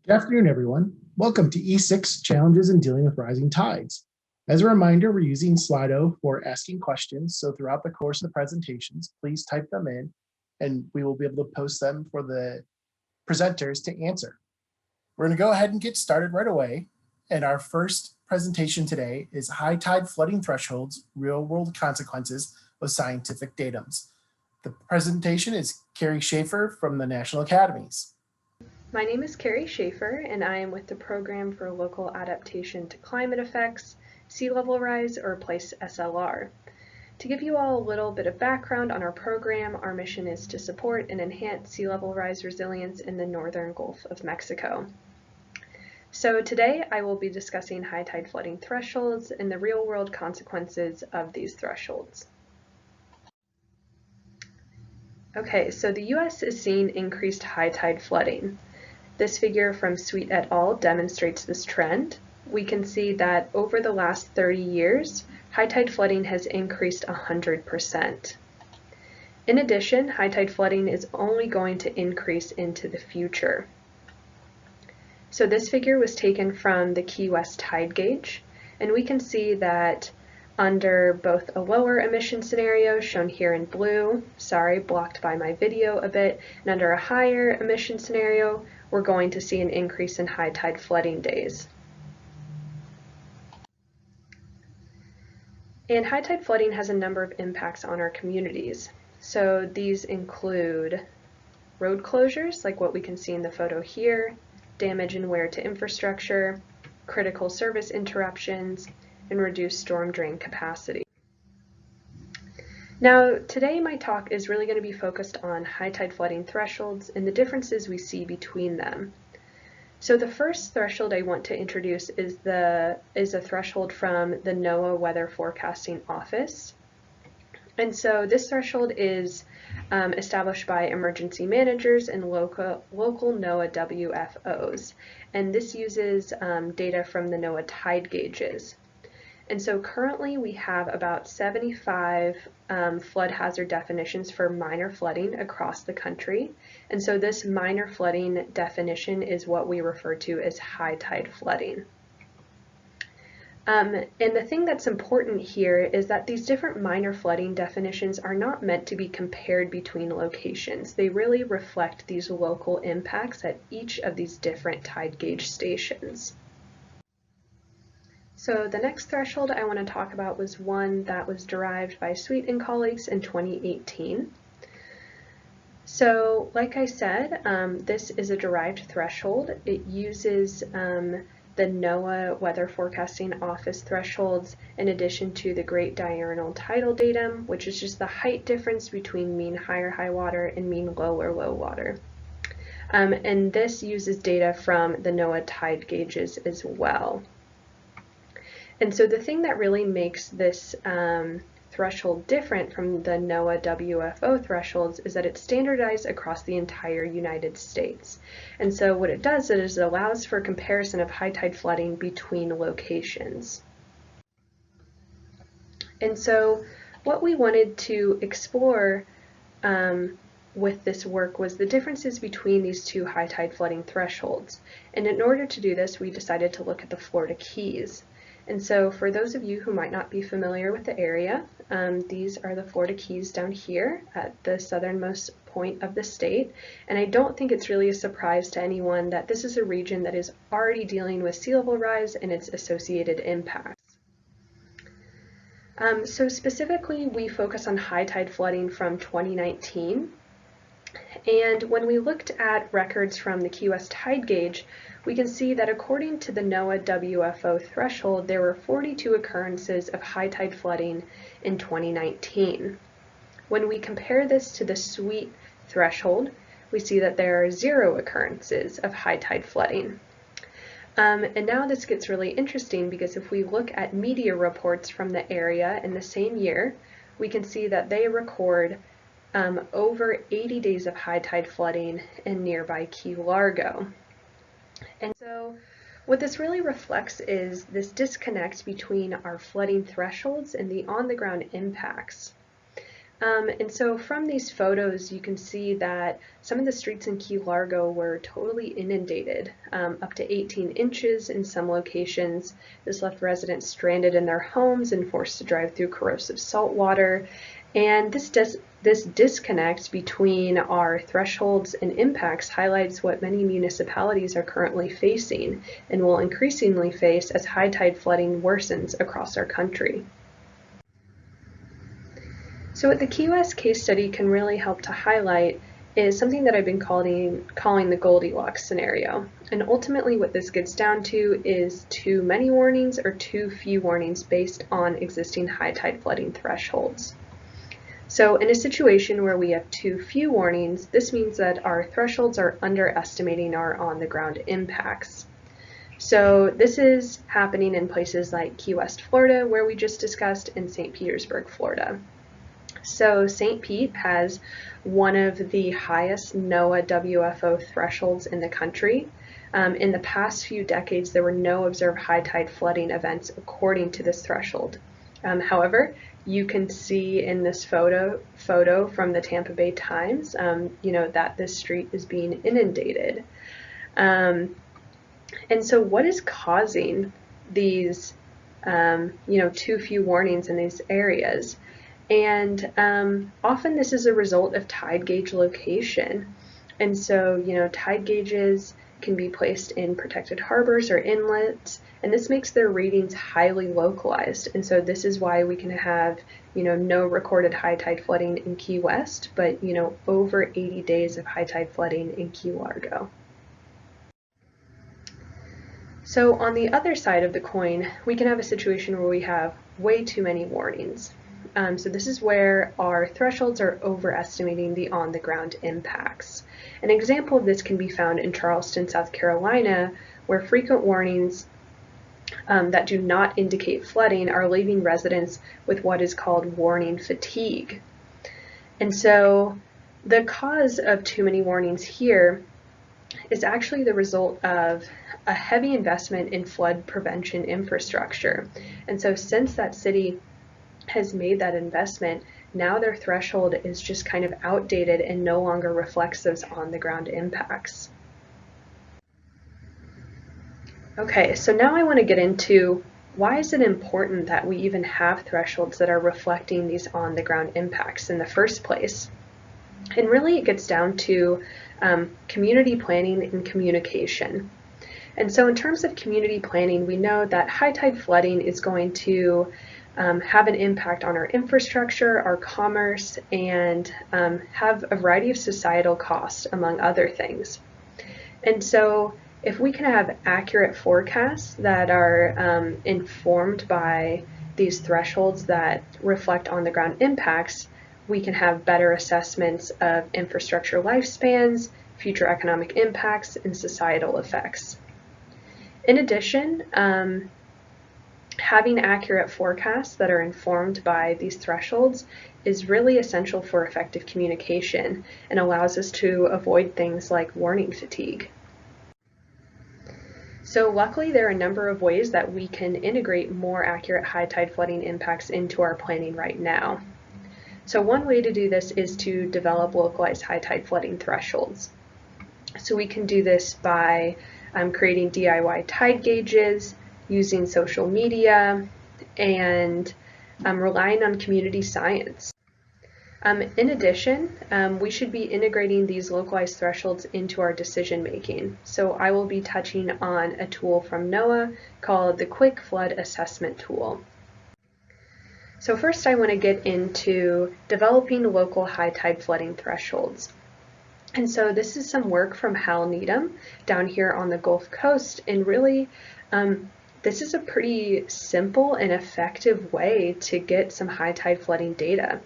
Good afternoon, everyone. Welcome to E6 Challenges in Dealing with Rising Tides. As a reminder, we're using Slido for asking questions. So throughout the course of the presentations, please type them in and we will be able to post them for the presenters to answer. We're going to go ahead and get started right away. And our first presentation today is High Tide Flooding Thresholds, Real-World Consequences of Scientific Datums. The presentation is Carey Schafer from the National Academies. My name is Carey Schafer, and I am with the Program for Local Adaptation to Climate Effects, Sea Level Rise, or PLACE SLR. To give you all a little bit of background on our program, our mission is to support and enhance sea level rise resilience in the northern Gulf of Mexico. So today I will be discussing high tide flooding thresholds and the real-world consequences of these thresholds. Okay, so the U.S. is seeing increased high tide flooding. This figure from Sweet et al. Demonstrates this trend. We can see that over the last 30 years, high tide flooding has increased 100%. In addition, high tide flooding is only going to increase into the future. So this figure was taken from the Key West tide gauge, and we can see that under both a lower emission scenario, shown here in blue, sorry, blocked by my video a bit, and under a higher emission scenario, we're going to see an increase in high tide flooding days. And high tide flooding has a number of impacts on our communities. So these include road closures, like what we can see in the photo here, damage and wear to infrastructure, critical service interruptions, and reduced storm drain capacity. Now, today my talk is really going to be focused on high tide flooding thresholds and the differences we see between them. So the first threshold I want to introduce is a threshold from the NOAA Weather Forecasting Office. And so this threshold is established by emergency managers and local NOAA WFOs. And this uses data from the NOAA tide gauges. And so currently we have about 75 flood hazard definitions for minor flooding across the country. And so this minor flooding definition is what we refer to as high tide flooding. And the thing that's important here is that these different minor flooding definitions are not meant to be compared between locations. They really reflect these local impacts at each of these different tide gauge stations. So the next threshold I want to talk about was one that was derived by Sweet and colleagues in 2018. So like I said, this is a derived threshold. It uses the NOAA Weather Forecasting Office thresholds in addition to the Great Diurnal Tidal Datum, which is just the height difference between mean higher high water and mean lower low water. And this uses data from the NOAA tide gauges as well. And so the thing that really makes this threshold different from the NOAA WFO thresholds is that it's standardized across the entire United States. And so what it does is it allows for comparison of high tide flooding between locations. And so what we wanted to explore with this work was the differences between these two high tide flooding thresholds. And in order to do this, we decided to look at the Florida Keys. And so for those of you who might not be familiar with the area, these are the Florida Keys down here at the southernmost point of the state. And I don't think it's really a surprise to anyone that this is a region that is already dealing with sea level rise and its associated impacts. So specifically, we focus on high tide flooding from 2019. And when we looked at records from the Key West tide gauge, we can see that according to the NOAA WFO threshold, there were 42 occurrences of high tide flooding in 2019. When we compare this to the Sweet threshold, we see that there are 0 occurrences of high tide flooding. And now this gets really interesting because if we look at media reports from the area in the same year, we can see that they record over 80 days of high tide flooding in nearby Key Largo. And so what this really reflects is this disconnect between our flooding thresholds and the on-the-ground impacts. And so from these photos, you can see that some of the streets in Key Largo were totally inundated, up to 18 inches in some locations. This left residents stranded in their homes and forced to drive through corrosive salt water. And this disconnect between our thresholds and impacts highlights what many municipalities are currently facing and will increasingly face as high tide flooding worsens across our country. So what the Key West case study can really help to highlight is something that I've been calling the Goldilocks scenario. And ultimately what this gets down to is too many warnings or too few warnings based on existing high tide flooding thresholds. So in a situation where we have too few warnings, this means that our thresholds are underestimating our on-the-ground impacts. So this is happening in places like Key West, Florida, where we just discussed, and St. Petersburg, Florida. So St. Pete has one of the highest NOAA WFO thresholds in the country. In the past few decades, there were no observed high tide flooding events according to this threshold. However, you can see in this photo from the Tampa Bay Times, that this street is being inundated. And so what is causing these, too few warnings in these areas? And often this is a result of tide gauge location. And so, tide gauges can be placed in protected harbors or inlets, and this makes their readings highly localized. And so this is why we can have, no recorded high tide flooding in Key West, but, over 80 days of high tide flooding in Key Largo. So on the other side of the coin, we can have a situation where we have way too many warnings. So this is where our thresholds are overestimating the on-the-ground impacts. An example of this can be found in Charleston, South Carolina, where frequent warnings that do not indicate flooding are leaving residents with what is called warning fatigue. And so the cause of too many warnings here is actually the result of a heavy investment in flood prevention infrastructure. And so since that city has made that investment, now their threshold is just kind of outdated and no longer reflects those on-the-ground impacts. Okay, so now I want to get into why is it important that we even have thresholds that are reflecting these on-the-ground impacts in the first place? And really it gets down to community planning and communication. And so in terms of community planning, we know that high tide flooding is going to have an impact on our infrastructure, our commerce, and have a variety of societal costs, among other things. And so if we can have accurate forecasts that are informed by these thresholds that reflect on-the-ground impacts, we can have better assessments of infrastructure lifespans, future economic impacts, and societal effects. In addition, having accurate forecasts that are informed by these thresholds is really essential for effective communication and allows us to avoid things like warning fatigue. So luckily, there are a number of ways that we can integrate more accurate high tide flooding impacts into our planning right now. So one way to do this is to develop localized high tide flooding thresholds. So we can do this by creating DIY tide gauges, using social media, and relying on community science. In addition, we should be integrating these localized thresholds into our decision making. So I will be touching on a tool from NOAA called the Quick Flood Assessment Tool. So first I want to get into developing local high tide flooding thresholds. And so this is some work from Hal Needham down here on the Gulf Coast, and really this is a pretty simple and effective way to get some high tide flooding data.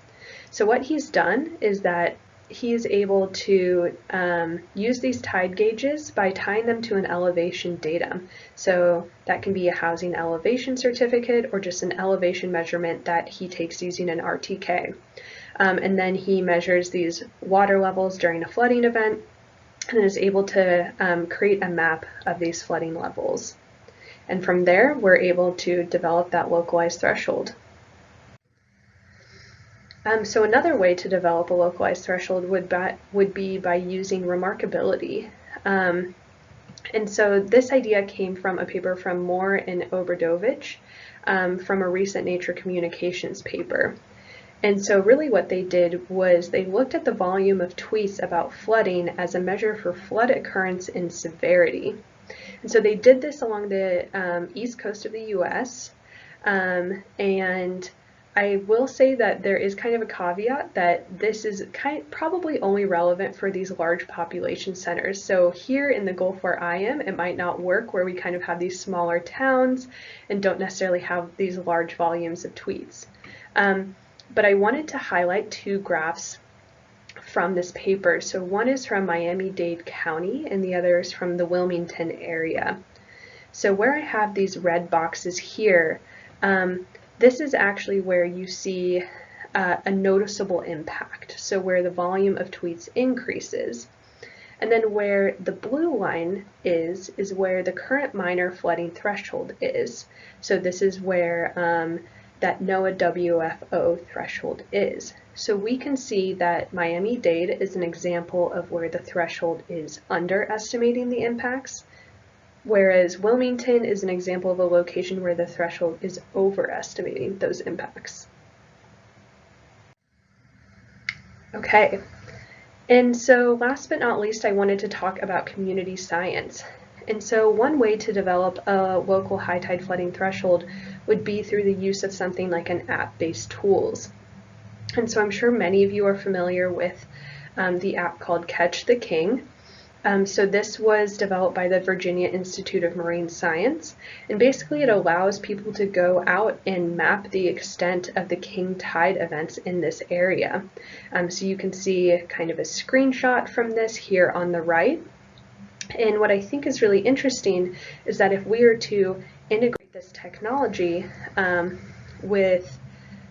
So what he's done is that he is able to use these tide gauges by tying them to an elevation datum. So that can be a housing elevation certificate or just an elevation measurement that he takes using an RTK. And then he measures these water levels during a flooding event and is able to create a map of these flooding levels. And from there, we're able to develop that localized threshold. So another way to develop a localized threshold would be by using remarkability. And so this idea came from a paper from Moore and Obradovich from a recent Nature Communications paper. And so really what they did was they looked at the volume of tweets about flooding as a measure for flood occurrence and severity. And so they did this along the east coast of the US. And I will say that there is kind of a caveat that this is probably only relevant for these large population centers. So here in the Gulf where I am, it might not work, where we kind of have these smaller towns and don't necessarily have these large volumes of tweets. But I wanted to highlight two graphs from this paper. So one is from Miami-Dade County and the other is from the Wilmington area. So where I have these red boxes here, this is actually where you see a noticeable impact. So where the volume of tweets increases. And then where the blue line is where the current minor flooding threshold is. So this is where that NOAA WFO threshold is. So we can see that Miami-Dade is an example of where the threshold is underestimating the impacts, whereas Wilmington is an example of a location where the threshold is overestimating those impacts. Okay, and so last but not least, I wanted to talk about community science. And so one way to develop a local high tide flooding threshold would be through the use of something like an app-based tools. And so I'm sure many of you are familiar with the app called Catch the King. So this was developed by the Virginia Institute of Marine Science, and basically it allows people to go out and map the extent of the king tide events in this area. So you can see kind of a screenshot from this here on the right. And what I think is really interesting is that if we were to integrate this technology with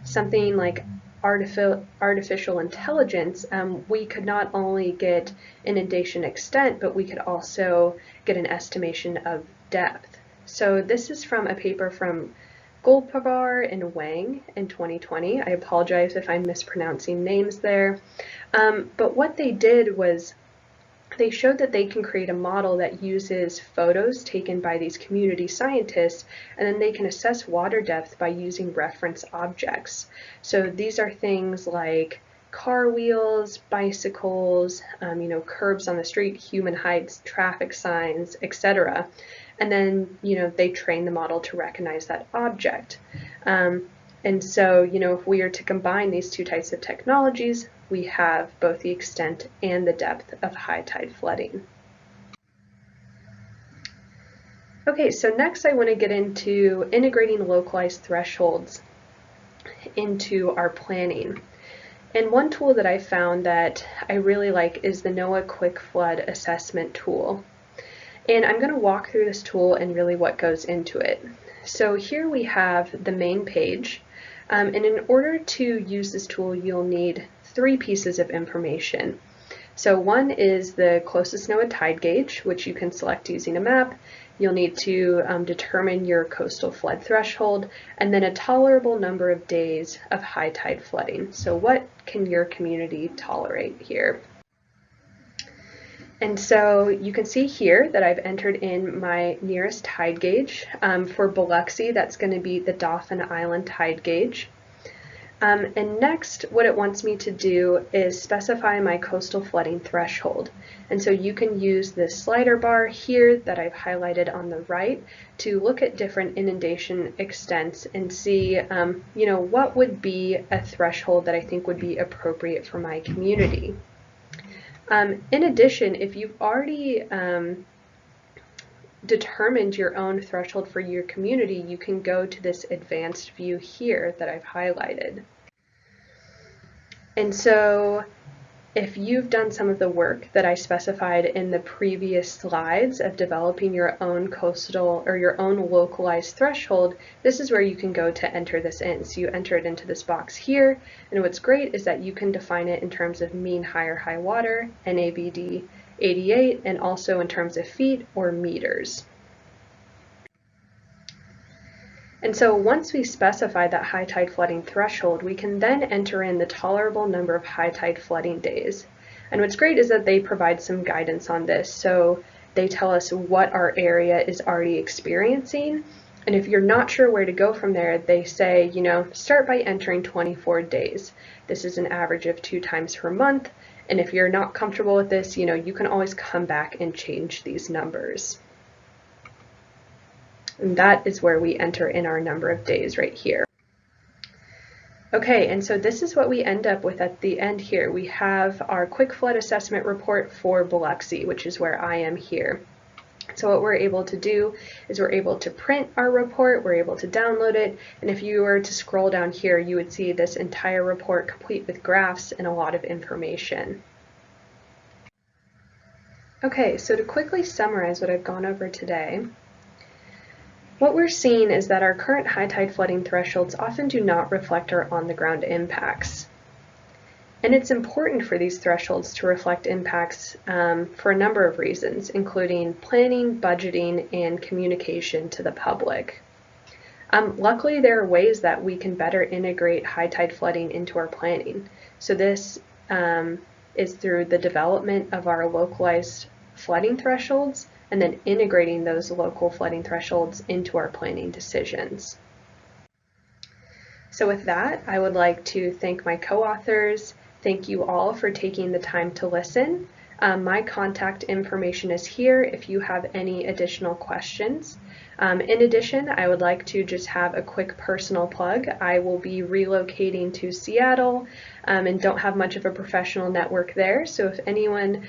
something like artificial intelligence, we could not only get inundation extent, but we could also get an estimation of depth. So this is from a paper from Golpavar and Wang in 2020. I apologize if I'm mispronouncing names there. But what they did was they showed that they can create a model that uses photos taken by these community scientists, and then they can assess water depth by using reference objects. So these are things like car wheels, bicycles, curbs on the street, human heights, traffic signs, etc. And then, they train the model to recognize that object. And so, if we are to combine these two types of technologies, we have both the extent and the depth of high tide flooding. Okay, so next I want to get into integrating localized thresholds into our planning. And one tool that I found that I really like is the NOAA Quick Flood Assessment tool. And I'm going to walk through this tool and really what goes into it. So here we have the main page. And in order to use this tool, you'll need 3 pieces of information. So one is the closest NOAA tide gauge, which you can select using a map. You'll need to determine your coastal flood threshold, and then a tolerable number of days of high tide flooding. So what can your community tolerate here? And so you can see here that I've entered in my nearest tide gauge. For Biloxi, that's going to be the Dauphin Island tide gauge. And next, what it wants me to do is specify my coastal flooding threshold. And so you can use this slider bar here that I've highlighted on the right to look at different inundation extents and see, what would be a threshold that I think would be appropriate for my community. In addition, if you've already determined your own threshold for your community, you can go to this advanced view here that I've highlighted. And so if you've done some of the work that I specified in the previous slides of developing your own coastal or your own localized threshold, this is where you can go to enter this in. So you enter it into this box here, and what's great is that you can define it in terms of mean high or high water, NABD 88, and also in terms of feet or meters. And so once we specify that high tide flooding threshold, we can then enter in the tolerable number of high tide flooding days. And what's great is that they provide some guidance on this. So they tell us what our area is already experiencing. And if you're not sure where to go from there, they say, start by entering 24 days. This is an average of 2 times per month. And if you're not comfortable with this, you can always come back and change these numbers. And that is where we enter in our number of days right here. Okay, and so this is what we end up with at the end here. We have our quick flood assessment report for Biloxi, which is where I am here. So what we're able to do is we're able to print our report, we're able to download it, and if you were to scroll down here, you would see this entire report complete with graphs and a lot of information. Okay, so to quickly summarize what I've gone over today, what we're seeing is that our current high tide flooding thresholds often do not reflect our on-the-ground impacts. And it's important for these thresholds to reflect impacts for a number of reasons, including planning, budgeting, and communication to the public. Luckily, there are ways that we can better integrate high tide flooding into our planning. So this is through the development of our localized flooding thresholds, and then integrating those local flooding thresholds into our planning decisions. So with that, I would like to thank my co-authors. Thank you all for taking the time to listen. My contact information is here if you have any additional questions. In addition, I would like to just have a quick personal plug. I will be relocating to Seattle and don't have much of a professional network there. So if anyone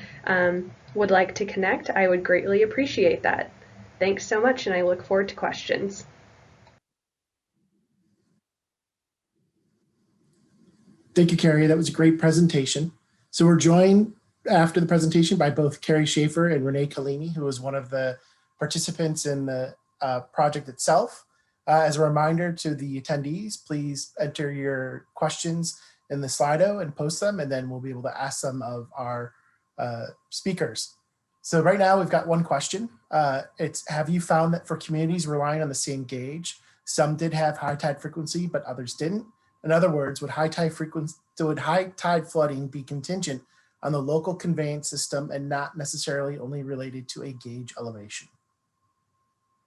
would like to connect, I would greatly appreciate that. Thanks so much, and I look forward to questions. Thank you, Carey. That was a great presentation. So we're joined after the presentation by both Carey Schafer and Renee Collini, who was one of the participants in the project itself. As a reminder to the attendees, please enter your questions in the Slido and post them, and then we'll be able to ask some of our speakers. So right now we've got one question. It's, have you found that for communities relying on the same gauge, some did have high tide frequency, but others didn't? In other words, would high tide flooding be contingent on the local conveyance system and not necessarily only related to a gauge elevation?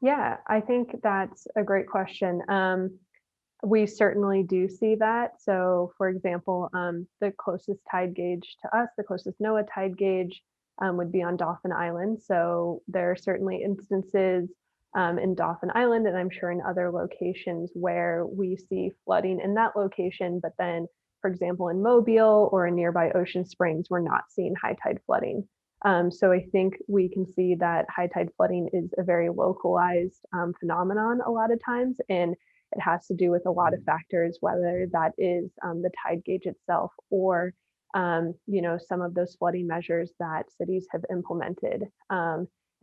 Yeah, I think that's a great question. We certainly do see that. So for example, the closest tide gauge to us, the closest NOAA tide gauge would be on Dauphin Island. So there are certainly instances in Dauphin Island, and I'm sure in other locations where we see flooding in that location, but then, for example, in Mobile or in nearby Ocean Springs, we're not seeing high tide flooding. So I think we can see that high tide flooding is a very localized phenomenon a lot of times, and it has to do with a lot of factors, whether that is the tide gauge itself or some of those flooding measures that cities have implemented.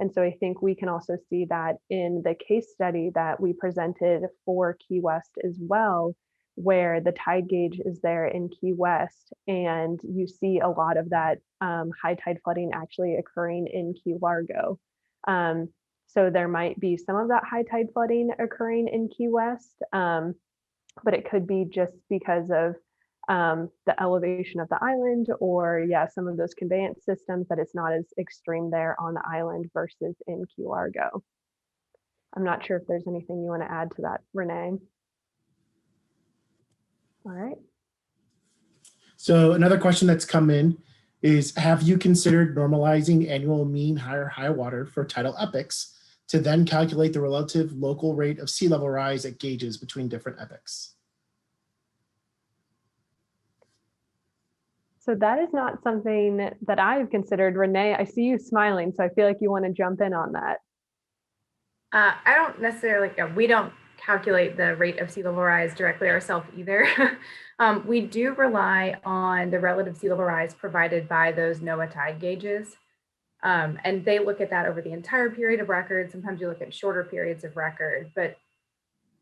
And so I think we can also see that in the case study that we presented for Key West as well, where the tide gauge is there in Key West, and you see a lot of that high tide flooding actually occurring in Key Largo. So there might be some of that high tide flooding occurring in Key West, but it could be just because of the elevation of the island, or some of those conveyance systems, that it's not as extreme there on the island versus in Key Largo. I'm not sure if there's anything you want to add to that, Renee. All right. So another question that's come in is, have you considered normalizing annual mean high water for tidal epochs to then calculate the relative local rate of sea level rise at gauges between different epochs? So that is not something that I've considered. Renee, I see you smiling, so I feel like you want to jump in on that. I don't necessarily, we don't calculate the rate of sea level rise directly ourselves either. We do rely on the relative sea level rise provided by those NOAA tide gauges. And they look at that over the entire period of record. Sometimes you look at shorter periods of record, but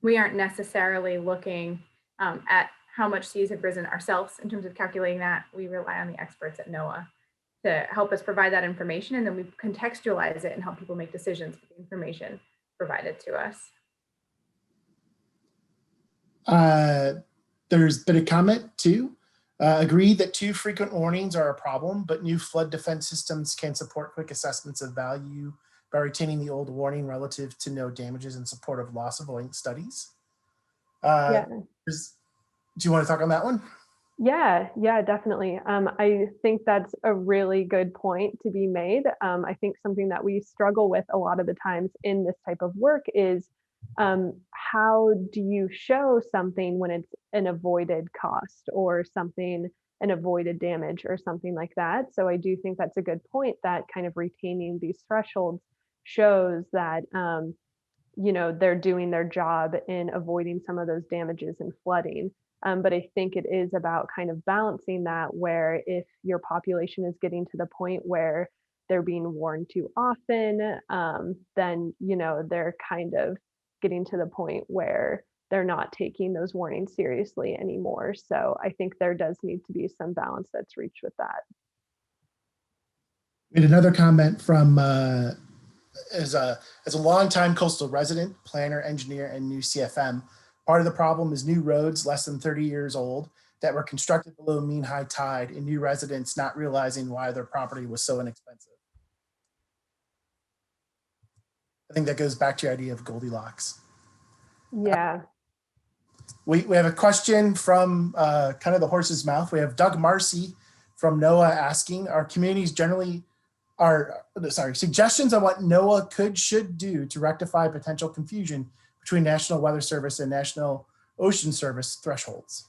we aren't necessarily looking at how much seas have risen ourselves in terms of calculating that. We rely on the experts at NOAA to help us provide that information, and then we contextualize it and help people make decisions with the information provided to us. There's been a comment too. Agree that too frequent warnings are a problem, but new flood defense systems can support quick assessments of value by retaining the old warning relative to no damages in support of loss avoidance studies. Yeah. Do you want to talk on that one? Yeah, definitely. I think that's a really good point to be made. I think something that we struggle with a lot of the times in this type of work is how do you show something when it's an avoided cost or something, an avoided damage or something like that. So I do think that's a good point, that kind of retaining these thresholds shows that they're doing their job in avoiding some of those damages and flooding. But I think it is about kind of balancing that, where if your population is getting to the point where they're being warned too often, then they're kind of getting to the point where they're not taking those warnings seriously anymore. So I think there does need to be some balance that's reached with that. We had another comment from as a longtime coastal resident, planner, engineer, and new CFM. Part of the problem is new roads less than 30 years old that were constructed below mean high tide, and new residents not realizing why their property was so inexpensive. I think that goes back to your idea of Goldilocks. Yeah. We have a question from kind of the horse's mouth. We have Doug Marcy from NOAA asking, our communities generally suggestions on what NOAA should do to rectify potential confusion between National Weather Service and National Ocean Service thresholds.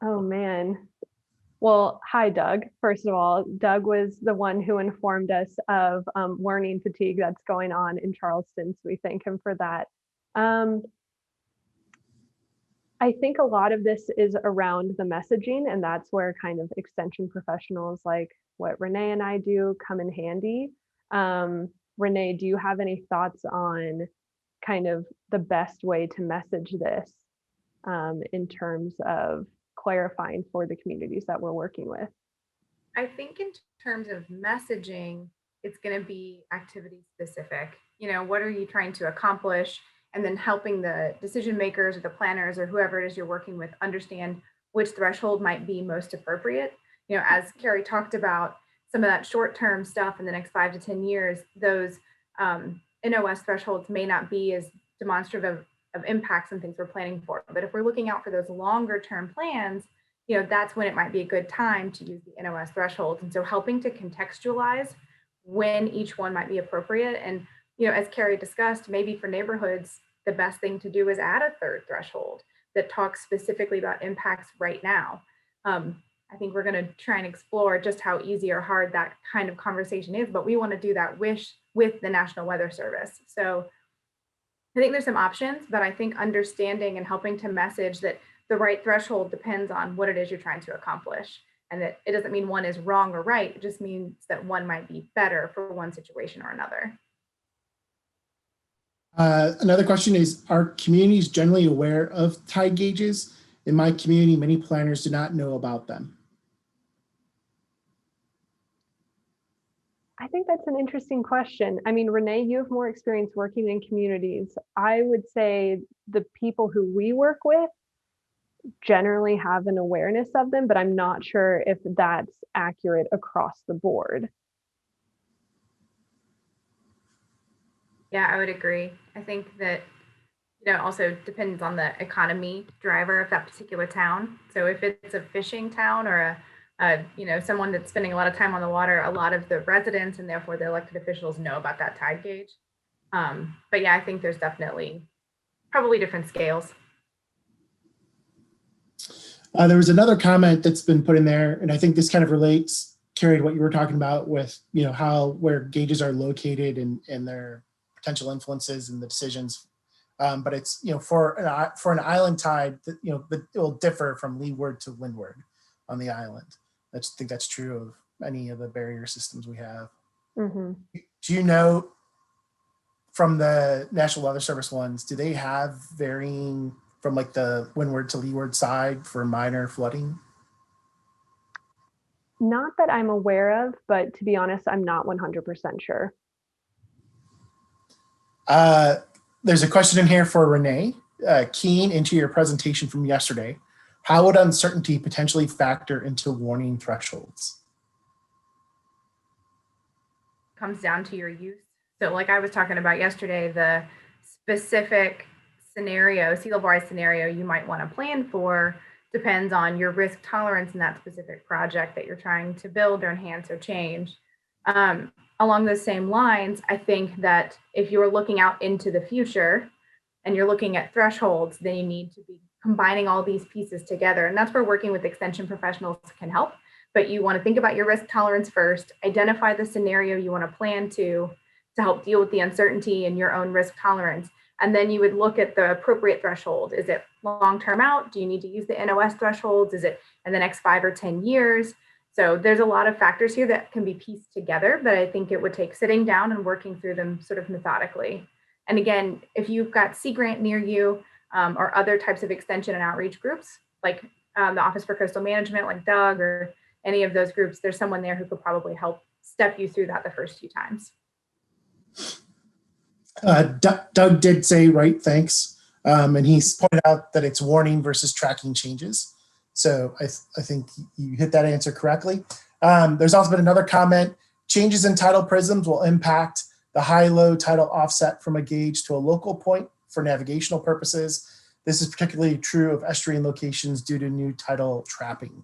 Oh man. Well, hi, Doug. First of all, Doug was the one who informed us of learning fatigue that's going on in Charleston, so we thank him for that. I think a lot of this is around the messaging, and that's where kind of extension professionals like what Renee and I do come in handy. Renee, do you have any thoughts on kind of the best way to message this in terms of clarifying for the communities that we're working with? I think in terms of messaging, it's going to be activity specific. What are you trying to accomplish? And then helping the decision makers or the planners or whoever it is you're working with understand which threshold might be most appropriate. As Carey talked about, some of that short-term stuff in the next 5 to 10 years, those NOS thresholds may not be as demonstrative of impacts and things we're planning for. But if we're looking out for those longer-term plans, that's when it might be a good time to use the NOS thresholds. And so helping to contextualize when each one might be appropriate. And as Carey discussed, maybe for neighborhoods, the best thing to do is add a third threshold that talks specifically about impacts right now. I think we're going to try and explore just how easy or hard that kind of conversation is, but we want to do that with the National Weather Service. So I think there's some options, but I think understanding and helping to message that the right threshold depends on what it is you're trying to accomplish. And that it doesn't mean one is wrong or right. It just means that one might be better for one situation or another. Another question is, are communities generally aware of tide gauges? In my community, many planners do not know about them. I think that's an interesting question. I mean, Renee, you have more experience working in communities. I would say the people who we work with generally have an awareness of them, but I'm not sure if that's accurate across the board. Yeah, I would agree. I think that it also depends on the economy driver of that particular town. So if it's a fishing town or someone that's spending a lot of time on the water, a lot of the residents and therefore the elected officials know about that tide gauge. But yeah, I think there's definitely probably different scales. There was another comment that's been put in there, and I think this kind of relates, Carey, to what you were talking about with where gauges are located and their potential influences and the decisions. But it's for an island tide, it will differ from leeward to windward on the island. I think that's true of any of the barrier systems we have. Mm-hmm. Do you know from the National Weather Service ones, do they have varying from like the windward to leeward side for minor flooding? Not that I'm aware of, but to be honest, I'm not 100% sure. there's a question in here for Renee. Keying into your presentation from yesterday, how would uncertainty potentially factor into warning thresholds? Comes down to your use. So like I was talking about yesterday, the specific scenario, sea level rise scenario you might want to plan for depends on your risk tolerance in that specific project that you're trying to build or enhance or change. Along those same lines, I think that if you're looking out into the future and you're looking at thresholds, then you need to be combining all these pieces together. And that's where working with extension professionals can help. But you want to think about your risk tolerance first, identify the scenario you want to plan to help deal with the uncertainty and your own risk tolerance. And then you would look at the appropriate threshold. Is it long-term out? Do you need to use the NOS thresholds? Is it in the next 5 or 10 years? So there's a lot of factors here that can be pieced together, but I think it would take sitting down and working through them sort of methodically. And again, if you've got Sea Grant near you or other types of extension and outreach groups, like the Office for Coastal Management, like Doug or any of those groups, there's someone there who could probably help step you through that the first few times. Doug did say, right, thanks. And he's pointed out that it's warning versus tracking changes. So I think you hit that answer correctly. There's also been another comment. Changes in tidal prisms will impact the high-low tidal offset from a gauge to a local point for navigational purposes. This is particularly true of estuarine locations due to new tidal trapping.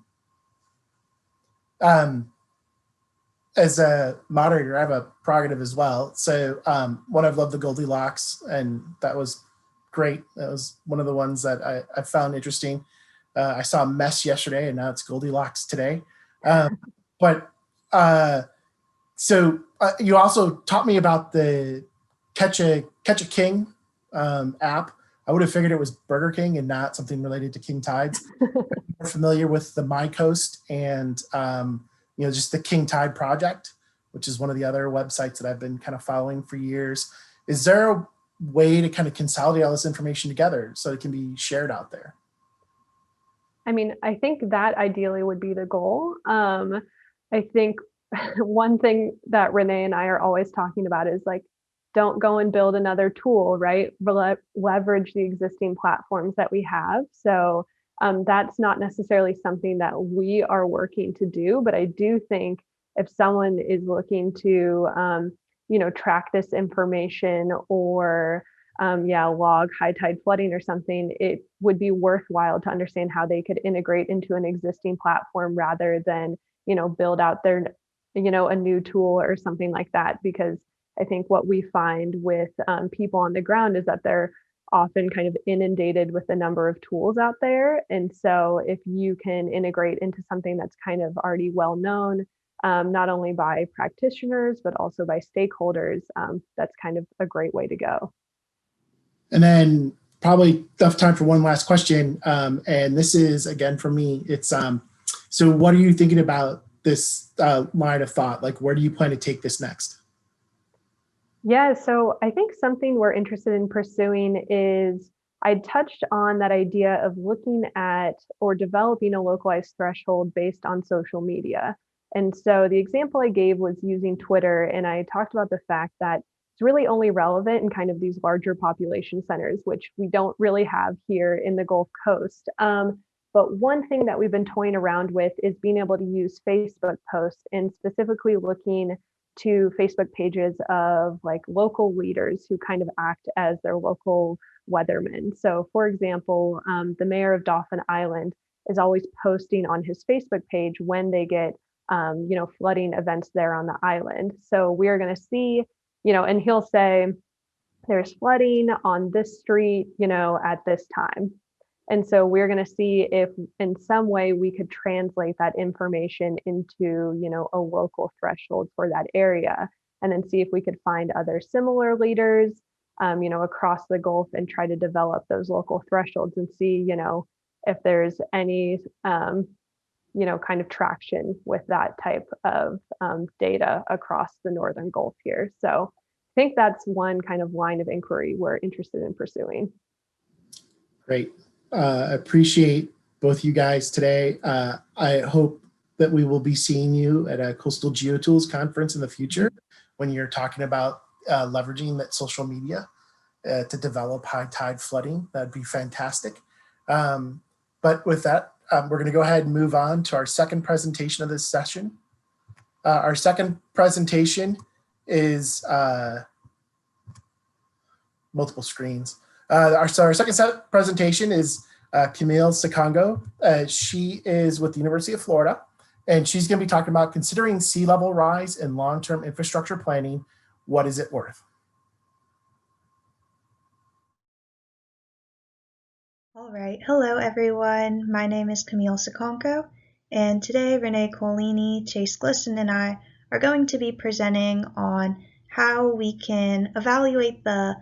As a moderator, I have a prerogative as well. So one, I've loved the Goldilocks, and that was great. That was one of the ones that I found interesting. I saw mess yesterday, and now it's Goldilocks today. So you also taught me about the Catch a King app. I would have figured it was Burger King and not something related to king tides. I'm familiar with the My Coast and just the King Tide Project, which is one of the other websites that I've been kind of following for years. Is there a way to kind of consolidate all this information together so it can be shared out there? I mean, I think that ideally would be the goal. I think one thing that Renee and I are always talking about is like, don't go and build another tool, right? Leverage the existing platforms that we have. So that's not necessarily something that we are working to do, but I do think if someone is looking to, track this information or log high tide flooding or something, it would be worthwhile to understand how they could integrate into an existing platform rather than, build out their, a new tool or something like that. Because I think what we find with people on the ground is that they're often kind of inundated with the number of tools out there. And so if you can integrate into something that's kind of already well known, not only by practitioners, but also by stakeholders, that's kind of a great way to go. And then probably enough time for one last question. And this is, again, for me, it's, so what are you thinking about this line of thought? Like, where do you plan to take this next? Yeah, so I think something we're interested in pursuing is, I touched on that idea of looking at or developing a localized threshold based on social media. And so the example I gave was using Twitter, and I talked about the fact that it's really only relevant in kind of these larger population centers, which we don't really have here in the Gulf Coast. But one thing that we've been toying around with is being able to use Facebook posts, and specifically looking to Facebook pages of like local leaders who kind of act as their local weathermen. So for example, the mayor of Dauphin Island is always posting on his Facebook page when they get flooding events there on the island. So we are going to see, and he'll say there's flooding on this street, at this time. And so we're going to see if in some way we could translate that information into, a local threshold for that area, and then see if we could find other similar leaders, across the Gulf, and try to develop those local thresholds and see, if there's any, kind of traction with that type of data across the Northern Gulf here. So I think that's one kind of line of inquiry we're interested in pursuing. Great. Appreciate both you guys today. I hope that we will be seeing you at a Coastal GeoTools conference in the future when you're talking about leveraging that social media. to develop high tide flooding. That'd be fantastic. But with that, we're going to go ahead and move on to our second presentation of this session. Our second presentation is multiple screens. Our second presentation is Camille Sicangco. She is with the University of Florida, and she's going to be talking about considering sea level rise and long-term infrastructure planning. What is it worth? All right. Hello, everyone. My name is Camille Sicangco, and today Renee Colini, Chase Glisson, and I are going to be presenting on how we can evaluate the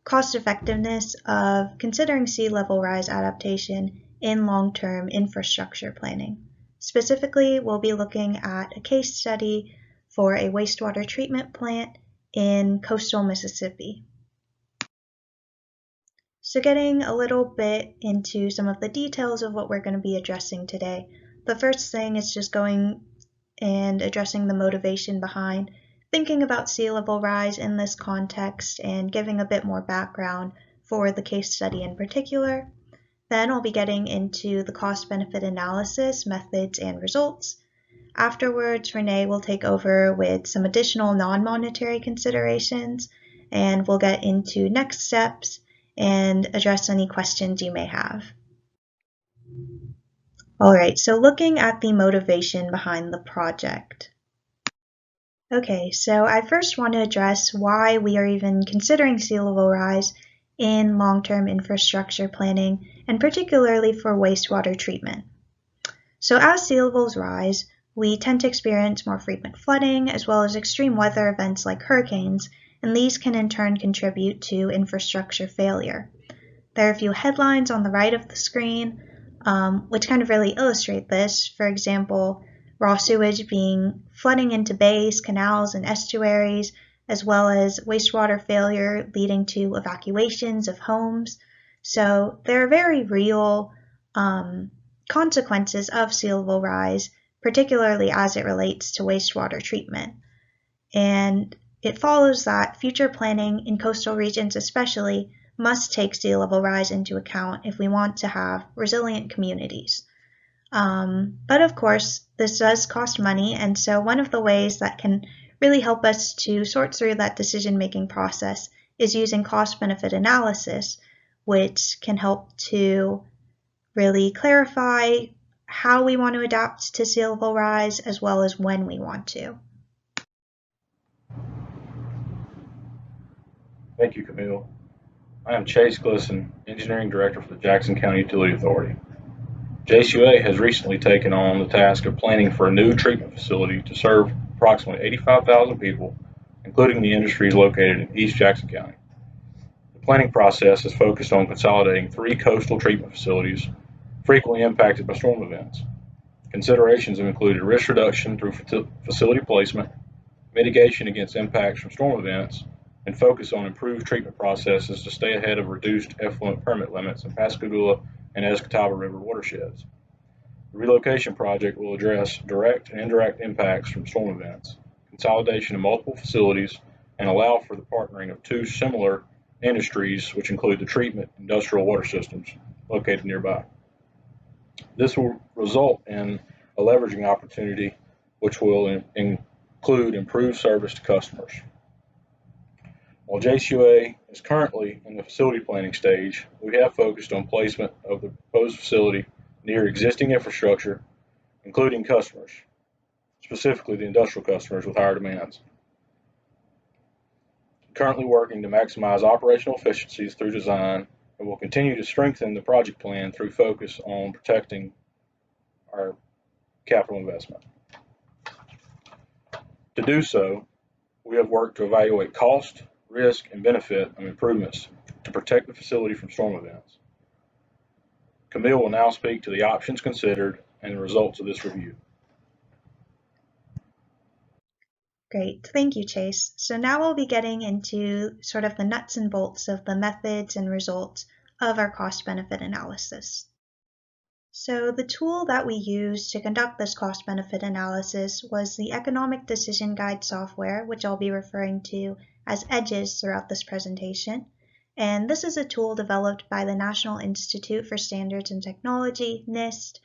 cost effectiveness of considering sea level rise adaptation in long-term infrastructure planning. Specifically, we'll be looking at a case study for a wastewater treatment plant in coastal Mississippi. So getting a little bit into some of the details of what we're going to be addressing today. The first thing is just going and addressing the motivation behind thinking about sea level rise in this context and giving a bit more background for the case study in particular. Then I'll be getting into the cost-benefit analysis, methods, and results. Afterwards, Renee will take over with some additional non-monetary considerations, and we'll get into next steps and address any questions you may have. All right, so looking at the motivation behind the project. Okay, so I first want to address why we are even considering sea level rise in long-term infrastructure planning, and particularly for wastewater treatment. So as sea levels rise, we tend to experience more frequent flooding as well as extreme weather events like hurricanes, and these can in turn contribute to infrastructure failure. There are a few headlines on the right of the screen which kind of really illustrate this. For example, raw sewage flooding into bays, canals, and estuaries, as well as wastewater failure leading to evacuations of homes. So there are very real consequences of sea level rise, particularly as it relates to wastewater treatment. And it follows that future planning in coastal regions especially must take sea level rise into account if we want to have resilient communities. But of course, this does cost money, and so one of the ways that can really help us to sort through that decision-making process is using cost-benefit analysis, which can help to really clarify how we want to adapt to sea level rise as well as when we want to. Thank you, Camille. I am Chase Glisson, Engineering Director for the Jackson County Utility Authority. JCUA has recently taken on the task of planning for a new treatment facility to serve approximately 85,000 people, including the industries located in East Jackson County. The planning process is focused on consolidating 3 coastal treatment facilities frequently impacted by storm events. Considerations have included risk reduction through facility placement, mitigation against impacts from storm events, and focus on improved treatment processes to stay ahead of reduced effluent permit limits in Pascagoula and Escatawba River watersheds. The relocation project will address direct and indirect impacts from storm events, consolidation of multiple facilities, and allow for the partnering of 2 similar industries, which include the treatment industrial water systems located nearby. This will result in a leveraging opportunity, which will include improved service to customers. While JCUA is currently in the facility planning stage, we have focused on placement of the proposed facility near existing infrastructure, including customers, specifically the industrial customers with higher demands. Currently working to maximize operational efficiencies through design, and will continue to strengthen the project plan through focus on protecting our capital investment. To do so, we have worked to evaluate cost, risk, and benefit of improvements to protect the facility from storm events. Camille will now speak to the options considered and the results of this review. Great, thank you, Chase. So now we'll be getting into sort of the nuts and bolts of the methods and results of our cost-benefit analysis. So the tool that we used to conduct this cost-benefit analysis was the Economic Decision Guide software, which I'll be referring to as EDGES throughout this presentation. And this is a tool developed by the National Institute for Standards and Technology, NIST.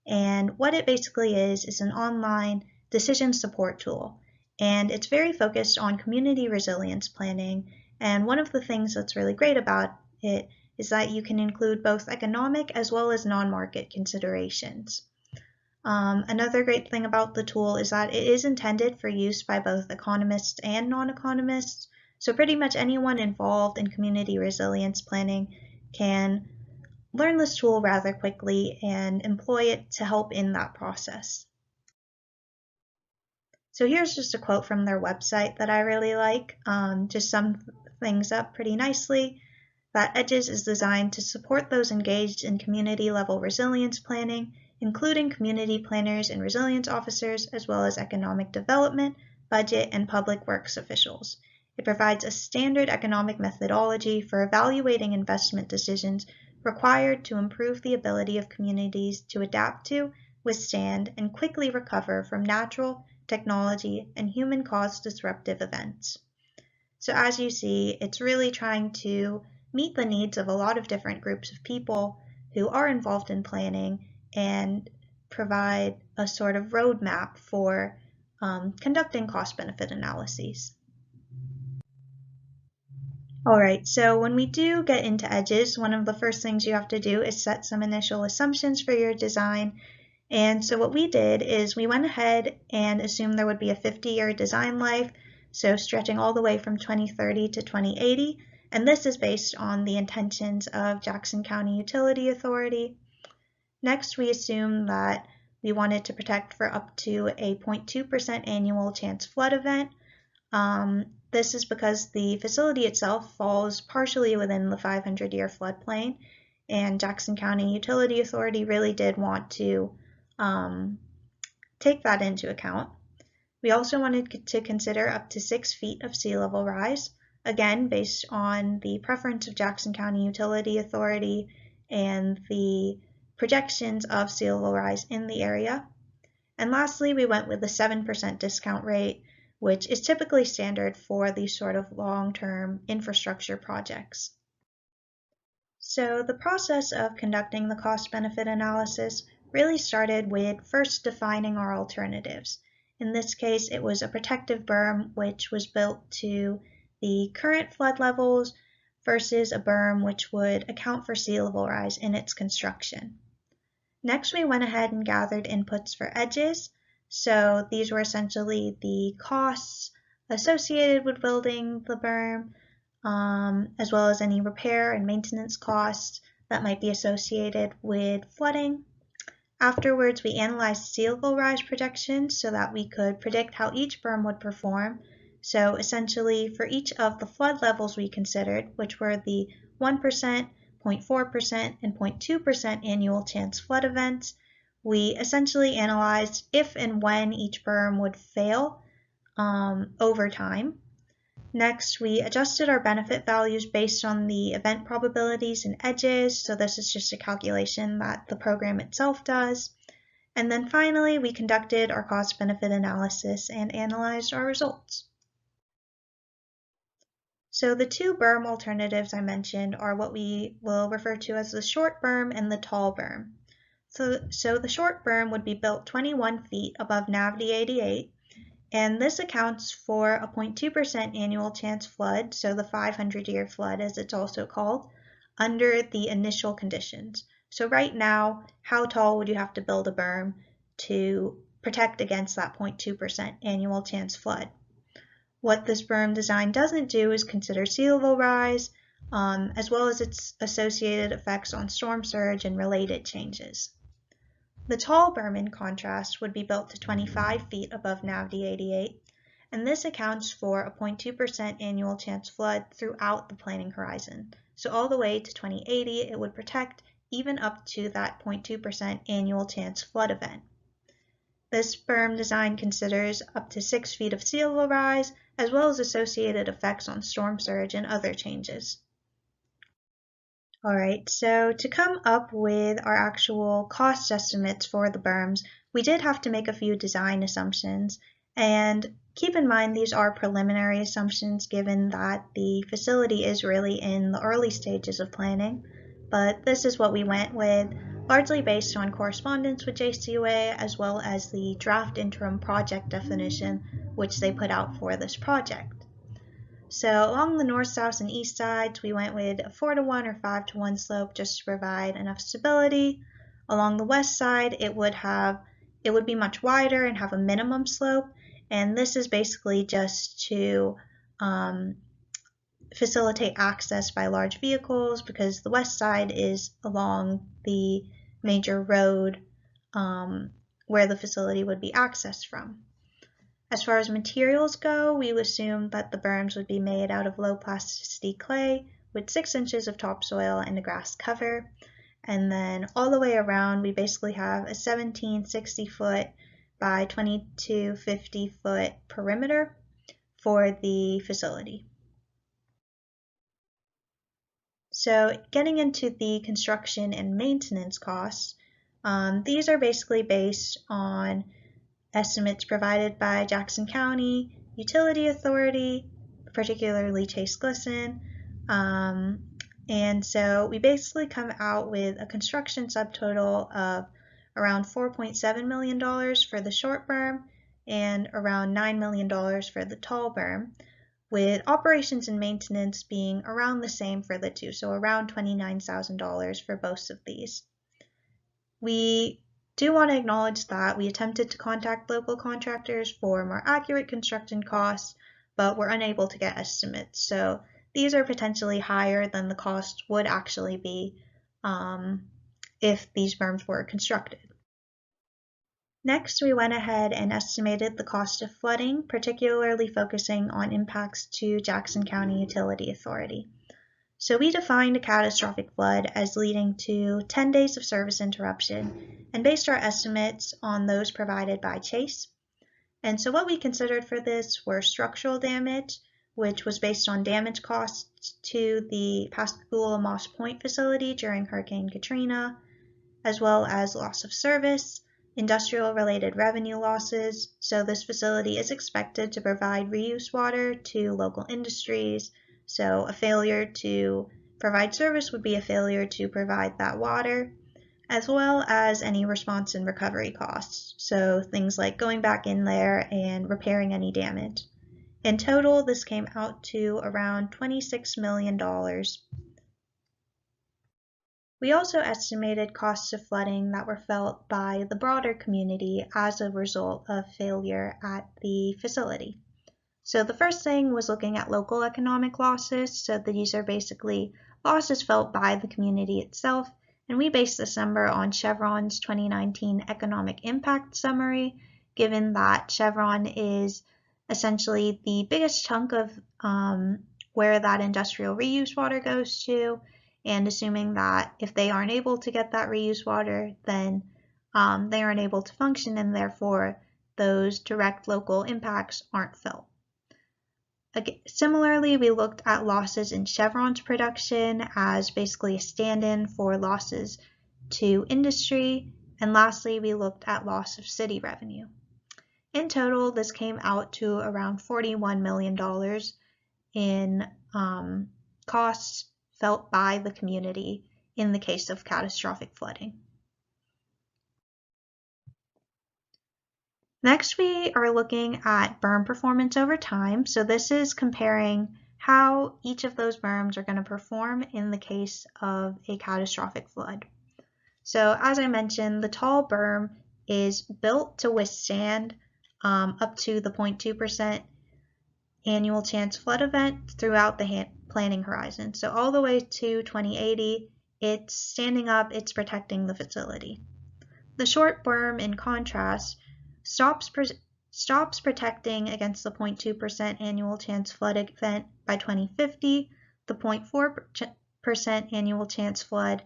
And what it basically is an online decision support tool. And it's very focused on community resilience planning. And one of the things that's really great about it is that you can include both economic as well as non-market considerations. Another great thing about the tool is that it is intended for use by both economists and non-economists. So pretty much anyone involved in community resilience planning can learn this tool rather quickly and employ it to help in that process. So here's just a quote from their website that I really like, just sum things up pretty nicely. That EDGES is designed to support those engaged in community-level resilience planning, including community planners and resilience officers, as well as economic development, budget, and public works officials. It provides a standard economic methodology for evaluating investment decisions required to improve the ability of communities to adapt to, withstand, and quickly recover from natural, technology, and human-caused disruptive events. So as you see, it's really trying to meet the needs of a lot of different groups of people who are involved in planning and provide a sort of roadmap for conducting cost-benefit analyses. All right, so when we do get into EDGES, one of the first things you have to do is set some initial assumptions for your design. And so what we did is we went ahead and assumed there would be a 50-year design life, so stretching all the way from 2030 to 2080. And this is based on the intentions of Jackson County Utility Authority. Next, we assumed that we wanted to protect for up to a 0.2% annual chance flood event. This is because the facility itself falls partially within the 500-year floodplain, and Jackson County Utility Authority really did want to take that into account. We also wanted to consider up to 6 feet of sea level rise, again based on the preference of Jackson County Utility Authority and the projections of sea level rise in the area. And lastly, we went with a 7% discount rate, which is typically standard for these sort of long-term infrastructure projects. So the process of conducting the cost-benefit analysis really started with first defining our alternatives. In this case, it was a protective berm which was built to the current flood levels versus a berm which would account for sea level rise in its construction. Next, we went ahead and gathered inputs for EDGES. So these were essentially the costs associated with building the berm, as well as any repair and maintenance costs that might be associated with flooding. Afterwards, we analyzed sea level rise projections so that we could predict how each berm would perform. So essentially, for each of the flood levels we considered, which were the 1%, 0.4%, and 0.2% annual chance flood events, we essentially analyzed if and when each berm would fail over time. Next, we adjusted our benefit values based on the event probabilities and EDGES, so this is just a calculation that the program itself does. And then finally, we conducted our cost-benefit analysis and analyzed our results. So the two berm alternatives I mentioned are what we will refer to as the short berm and the tall berm. So the short berm would be built 21 feet above NAVD 88, and this accounts for a 0.2% annual chance flood, so the 500-year flood as it's also called, under the initial conditions. So right now, how tall would you have to build a berm to protect against that 0.2% annual chance flood? What this berm design doesn't do is consider sea level rise, as well as its associated effects on storm surge and related changes. The tall berm, in contrast, would be built to 25 feet above NAVD 88, and this accounts for a 0.2% annual chance flood throughout the planning horizon. So all the way to 2080, it would protect even up to that 0.2% annual chance flood event. This berm design considers up to 6 feet of sea level rise, as well as associated effects on storm surge and other changes. All right, so to come up with our actual cost estimates for the berms, we did have to make a few design assumptions, and Keep in mind these are preliminary assumptions given that the facility is really in the early stages of planning, but this is what we went with, largely based on correspondence with JCUA as well as the draft interim project definition which they put out for this project. So along the north, south, and east sides, we went with a 4-to-1 or 5-to-1 slope just to provide enough stability. Along the west side, it would be much wider and have a minimum slope, and this is basically just to facilitate access by large vehicles because the west side is along the major road where the facility would be accessed from. As far as materials go, we assumed that the berms would be made out of low plasticity clay with 6 inches of topsoil and a grass cover. And then all the way around, we basically have a 1760-foot by 2250-foot perimeter for the facility. So getting into the construction and maintenance costs, these are basically based on estimates provided by Jackson County Utility Authority, particularly Chase Glisson. And so we basically come out with a construction subtotal of around $4.7 million for the short berm and around $9 million for the tall berm, with operations and maintenance being around the same for the two, so around $29,000 for both of these. We do want to acknowledge that we attempted to contact local contractors for more accurate construction costs, but were unable to get estimates. So these are potentially higher than the cost would actually be if these berms were constructed. Next, we went ahead and estimated the cost of flooding, particularly focusing on impacts to Jackson County Utility Authority. So we defined a catastrophic flood as leading to 10 days of service interruption and based our estimates on those provided by Chase. And so what we considered for this were structural damage, which was based on damage costs to the Pascagoula Moss Point facility during Hurricane Katrina, as well as loss of service, industrial-related revenue losses. So this facility is expected to provide reuse water to local industries. So a failure to provide service would be a failure to provide that water, as well as any response and recovery costs. So things like going back in there and repairing any damage. In total, this came out to around $26 million. We also estimated costs of flooding that were felt by the broader community as a result of failure at the facility. So the first thing was looking at local economic losses. So these are basically losses felt by the community itself. And we based this number on Chevron's 2019 Economic Impact Summary, given that Chevron is essentially the biggest chunk of where that industrial reuse water goes to, and assuming that if they aren't able to get that reuse water, then they aren't able to function, and therefore those direct local impacts aren't felt. Again, similarly, we looked at losses in Chevron's production as basically a stand-in for losses to industry, and lastly, we looked at loss of city revenue. In total, this came out to around $41 million in costs felt by the community in the case of catastrophic flooding. Next, we are looking at berm performance over time. So this is comparing how each of those berms are going to perform in the case of a catastrophic flood. So as I mentioned, the tall berm is built to withstand up to the 0.2% annual chance flood event throughout the planning horizon. So all the way to 2080, it's standing up, it's protecting the facility. The short berm, in contrast, stops protecting against the 0.2% annual chance flood event by 2050, the 0.4% annual chance flood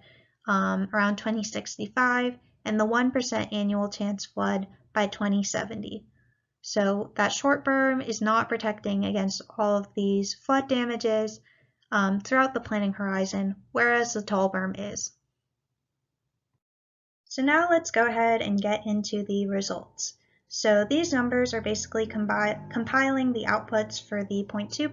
around 2065, and the 1% annual chance flood by 2070. So that short berm is not protecting against all of these flood damages throughout the planning horizon, whereas the tall berm is. So now let's go ahead and get into the results. So these numbers are basically compiling the outputs for the 0.2%,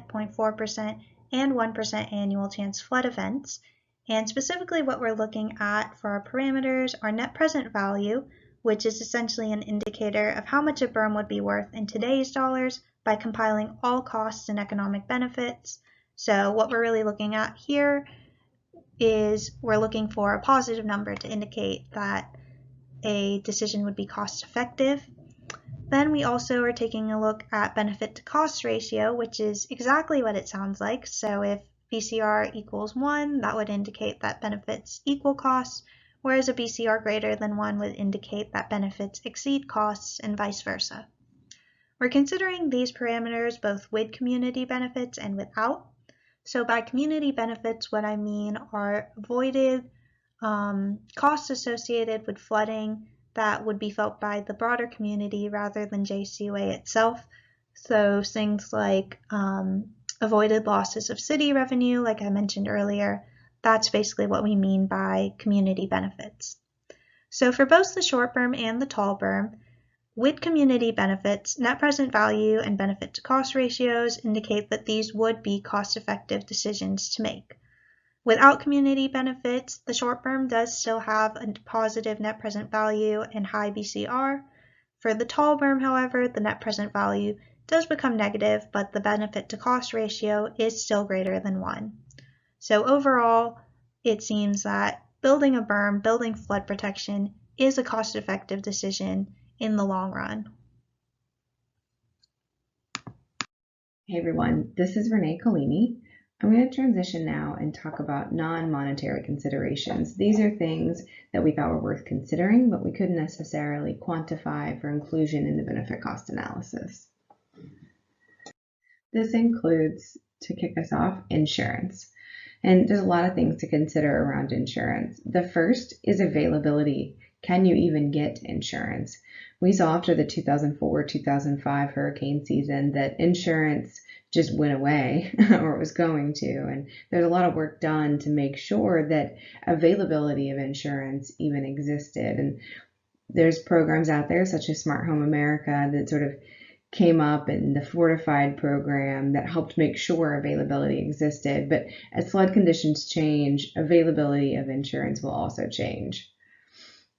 0.4%, and 1% annual chance flood events. And specifically what we're looking at for our parameters are net present value, which is essentially an indicator of how much a berm would be worth in today's dollars by compiling all costs and economic benefits. So what we're really looking at here is we're looking for a positive number to indicate that a decision would be cost effective. Then we also are taking a look at benefit to cost ratio, which is exactly what it sounds like. So if BCR equals 1, that would indicate that benefits equal costs, whereas a BCR greater than 1 would indicate that benefits exceed costs and vice versa. We're considering these parameters both with community benefits and without. So by community benefits, what I mean are avoided costs associated with flooding that would be felt by the broader community rather than JCUA itself. So things like avoided losses of city revenue, like I mentioned earlier, that's basically what we mean by community benefits. So for both the short berm and the tall berm, with community benefits, net present value and benefit to cost ratios indicate that these would be cost-effective decisions to make. Without community benefits, the short berm does still have a positive net present value and high BCR. For the tall berm, however, the net present value does become negative, but the benefit to cost ratio is still greater than 1. So overall, it seems that building a berm, building flood protection, is a cost-effective decision in the long run. Hey everyone, this is Renee Collini. I'm going to transition now and talk about non-monetary considerations. These are things that we thought were worth considering, but we couldn't necessarily quantify for inclusion in the benefit cost analysis. This includes, to kick us off, insurance. And there's a lot of things to consider around insurance. The first is availability. Can you even get insurance? We saw after the 2004-2005 hurricane season that insurance just went away, or it was going to, and there's a lot of work done to make sure that availability of insurance even existed. And there's programs out there such as Smart Home America that sort of came up, in the Fortified program that helped make sure availability existed. But as flood conditions change, availability of insurance will also change.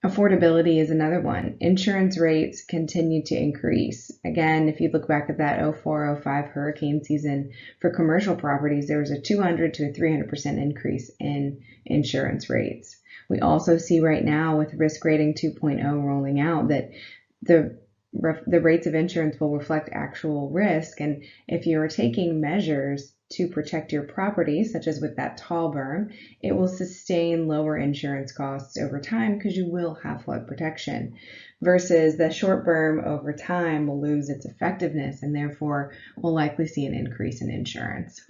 Affordability is another one. Insurance rates continue to increase. Again, if you look back at that 04-05 hurricane season, for commercial properties, there was a 200 to a 300% increase in insurance rates. We also see right now with Risk Rating 2.0 rolling out that the rates of insurance will reflect actual risk. And if you are taking measures to protect your property, such as with that tall berm, it will sustain lower insurance costs over time because you will have flood protection, versus the short berm over time will lose its effectiveness and therefore will likely see an increase in insurance.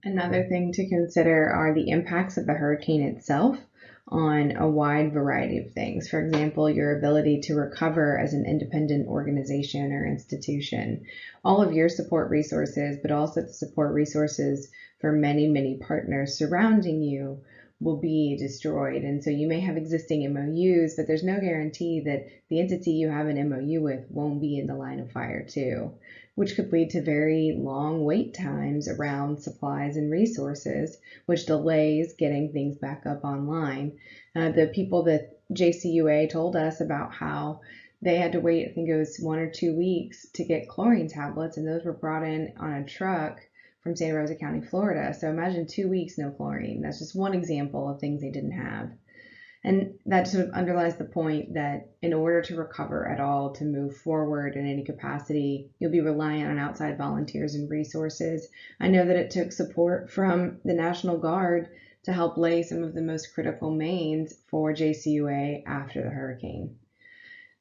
Another thing to consider are the impacts of the hurricane itself on a wide variety of things. For example, your ability to recover as an independent organization or institution, all of your support resources, but also the support resources for many, many partners surrounding you will be destroyed. And so you may have existing MOUs, but there's no guarantee that the entity you have an MOU with won't be in the line of fire too, which could lead to very long wait times around supplies and resources, which delays getting things back up online. The people that JCUA told us about how they had to wait, I think it was 1 or 2 weeks to get chlorine tablets, and those were brought in on a truck from Santa Rosa County, Florida. So imagine 2 weeks, no chlorine. That's just one example of things they didn't have. And that sort of underlies the point that in order to recover at all, to move forward in any capacity, you'll be reliant on outside volunteers and resources. I know that it took support from the National Guard to help lay some of the most critical mains for JCUA after the hurricane.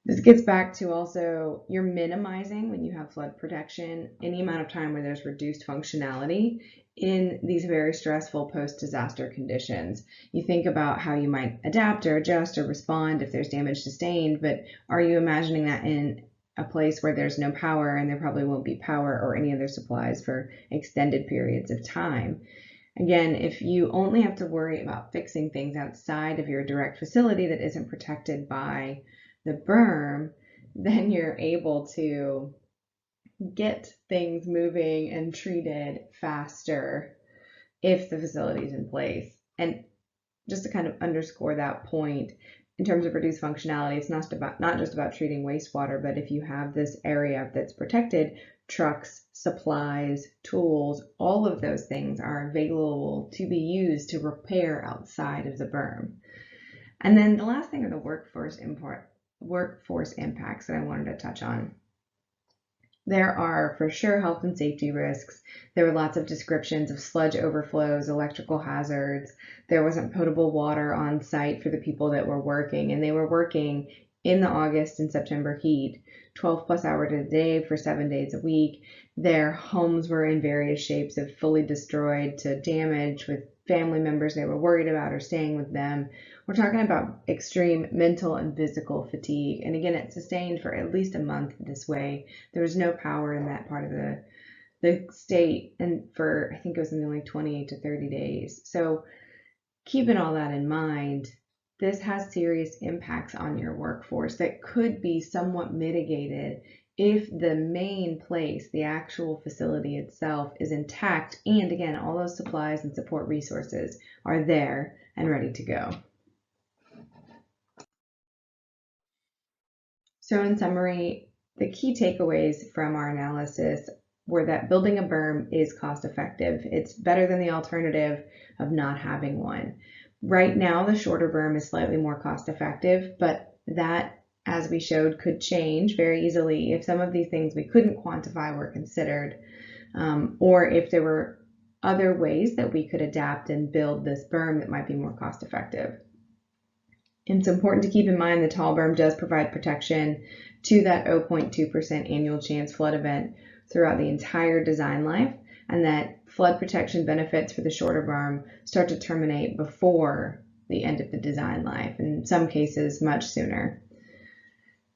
This gets back to also, you're minimizing, when you have flood protection, any amount of time where there's reduced functionality in these very stressful post-disaster conditions. You think about how you might adapt or adjust or respond if there's damage sustained, but are you imagining that in a place where there's no power and there probably won't be power or any other supplies for extended periods of time? Again, if you only have to worry about fixing things outside of your direct facility that isn't protected by the berm, then you're able to get things moving and treated faster if the facility is in place. And just to kind of underscore that point, in terms of reduced functionality, it's not just about treating wastewater, but if you have this area that's protected, trucks, supplies, tools, all of those things are available to be used to repair outside of the berm. And then the last thing are the workforce impacts that I wanted to touch on. There are for sure health and safety risks. There were lots of descriptions of sludge overflows, electrical hazards. There wasn't potable water on site for the people that were working, and they were working in the August and September heat, 12 plus hours a day for 7 days a week. Their homes were in various shapes of fully destroyed to damaged, with family members they were worried about or staying with them. We're talking about extreme mental and physical fatigue. And again, it's sustained for at least a month this way. There was no power in that part of the state, and for, I think it was something like 28 to 30 days. So keeping all that in mind, this has serious impacts on your workforce that could be somewhat mitigated if the main place, the actual facility itself, is intact, and again, all those supplies and support resources are there and ready to go. So in summary, the key takeaways from our analysis were that building a berm is cost effective. It's better than the alternative of not having one. Right now, the shorter berm is slightly more cost effective, but that, as we showed, could change very easily if some of these things we couldn't quantify were considered, or if there were other ways that we could adapt and build this berm that might be more cost effective. And it's important to keep in mind the tall berm does provide protection to that 0.2% annual chance flood event throughout the entire design life, and that flood protection benefits for the shorter berm start to terminate before the end of the design life, in some cases much sooner.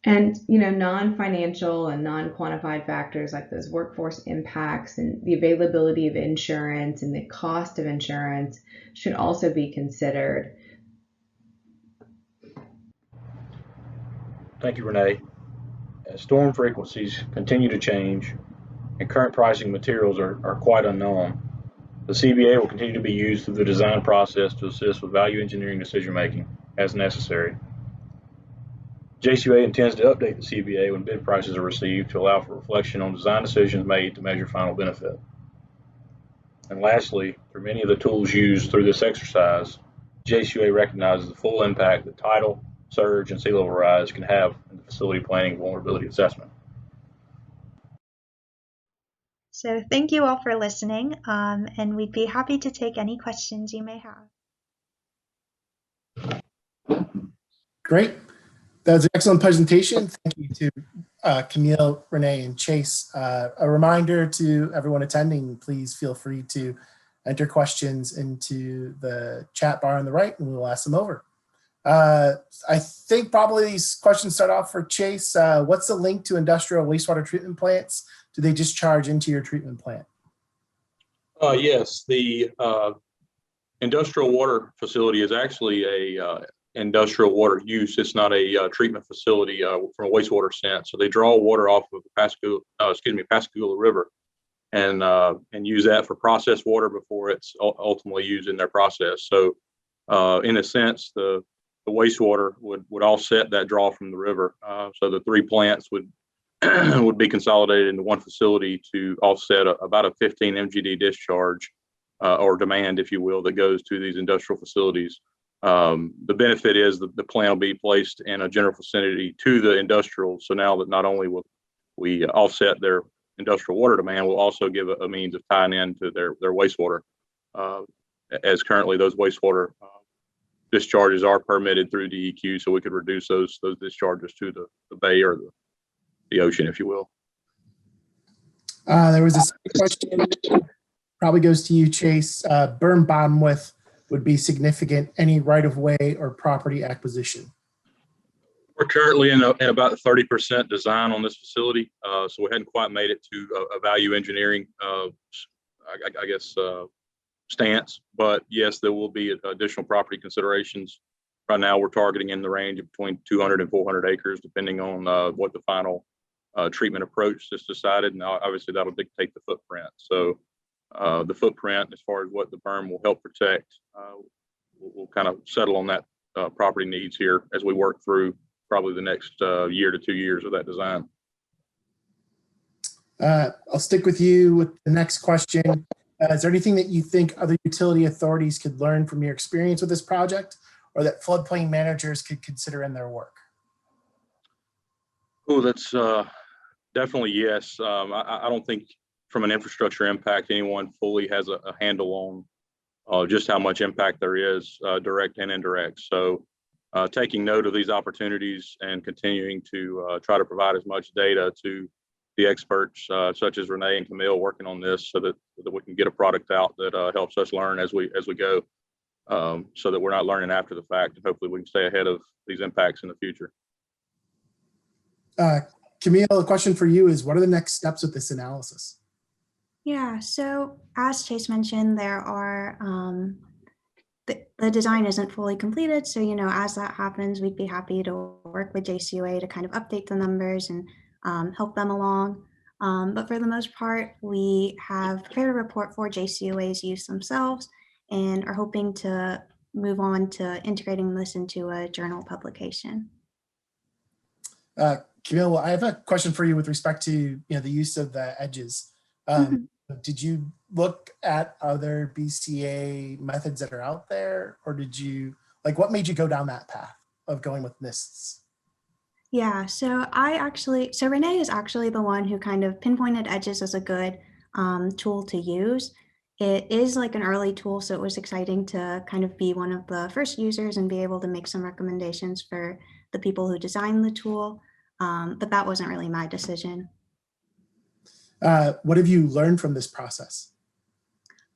And non-financial and non-quantified factors like those workforce impacts and the availability of insurance and the cost of insurance should also be considered. Thank you, Renee. As storm frequencies continue to change and current pricing materials are quite unknown, the CBA will continue to be used through the design process to assist with value engineering decision making as necessary. JCUA intends to update the CBA when bid prices are received to allow for reflection on design decisions made to measure final benefit. And lastly, through many of the tools used through this exercise, JCUA recognizes the full impact that tidal, surge, and sea level rise can have in the facility planning vulnerability assessment. So thank you all for listening, and we'd be happy to take any questions you may have. Great. That was an excellent presentation. Thank you to Camille, Renee, and Chase. A reminder to everyone attending, please feel free to enter questions into the chat bar on the right, and we'll ask them over. I think probably these questions start off for Chase. What's the link to industrial wastewater treatment plants? Do they discharge into your treatment plant? Yes, the industrial water facility is actually a industrial water use. It's not a treatment facility from a wastewater sense. So they draw water off of the Pascagoula River and use that for processed water before it's ultimately used in their process. So in a sense, the wastewater would offset that draw from the river. So the three plants would be consolidated into one facility to offset about a 15 MGD discharge or demand, if you will, that goes to these industrial facilities. The benefit is that the plant will be placed in a general vicinity to the industrial. So now that not only will we offset their industrial water demand, we'll also give a means of tying into their wastewater, as currently those wastewater discharges are permitted through DEQ, so we could reduce those discharges to the bay or the ocean, if you will. There was a second question, probably goes to you, Chase. Berm bottom width would be significant. Any right-of-way or property acquisition? We're currently in about 30% design on this facility, so we hadn't quite made it to a value engineering, stance. But yes, there will be additional property considerations Right now, we're targeting in the range of between 200 and 400 acres, depending on what the final treatment approach is decided. And obviously, that'll dictate the footprint. So the footprint, as far as what the berm will help protect, we'll kind of settle on that property needs here as we work through probably the next year to 2 years of that design. I'll stick with you with the next question. Is there anything that you think other utility authorities could learn from your experience with this project, or that floodplain managers could consider in their work? Oh, that's definitely yes. I don't think from an infrastructure impact, anyone fully has a handle on just how much impact there is, direct and indirect. So taking note of these opportunities and continuing to try to provide as much data to the experts such as Renee and Camille working on this, so that we can get a product out that helps us learn as we go, so that we're not learning after the fact, and hopefully we can stay ahead of these impacts in the future. Camille, a question for you is, what are the next steps with this analysis? Yeah, so as Chase mentioned, there are the design isn't fully completed. So, as that happens, we'd be happy to work with JCOA to kind of update the numbers and help them along. But for the most part, we have prepared a report for JCOA's use themselves and are hoping to move on to integrating this into a journal publication. Camille, I have a question for you with respect to the use of the edges. Did you look at other BCA methods that are out there, or did you what made you go down that path of going with NISTs? Yeah, so Renee is actually the one who kind of pinpointed edges as a good tool to use. It is like an early tool, so it was exciting to kind of be one of the first users and be able to make some recommendations for the people who designed the tool. But that wasn't really my decision. What have you learned from this process?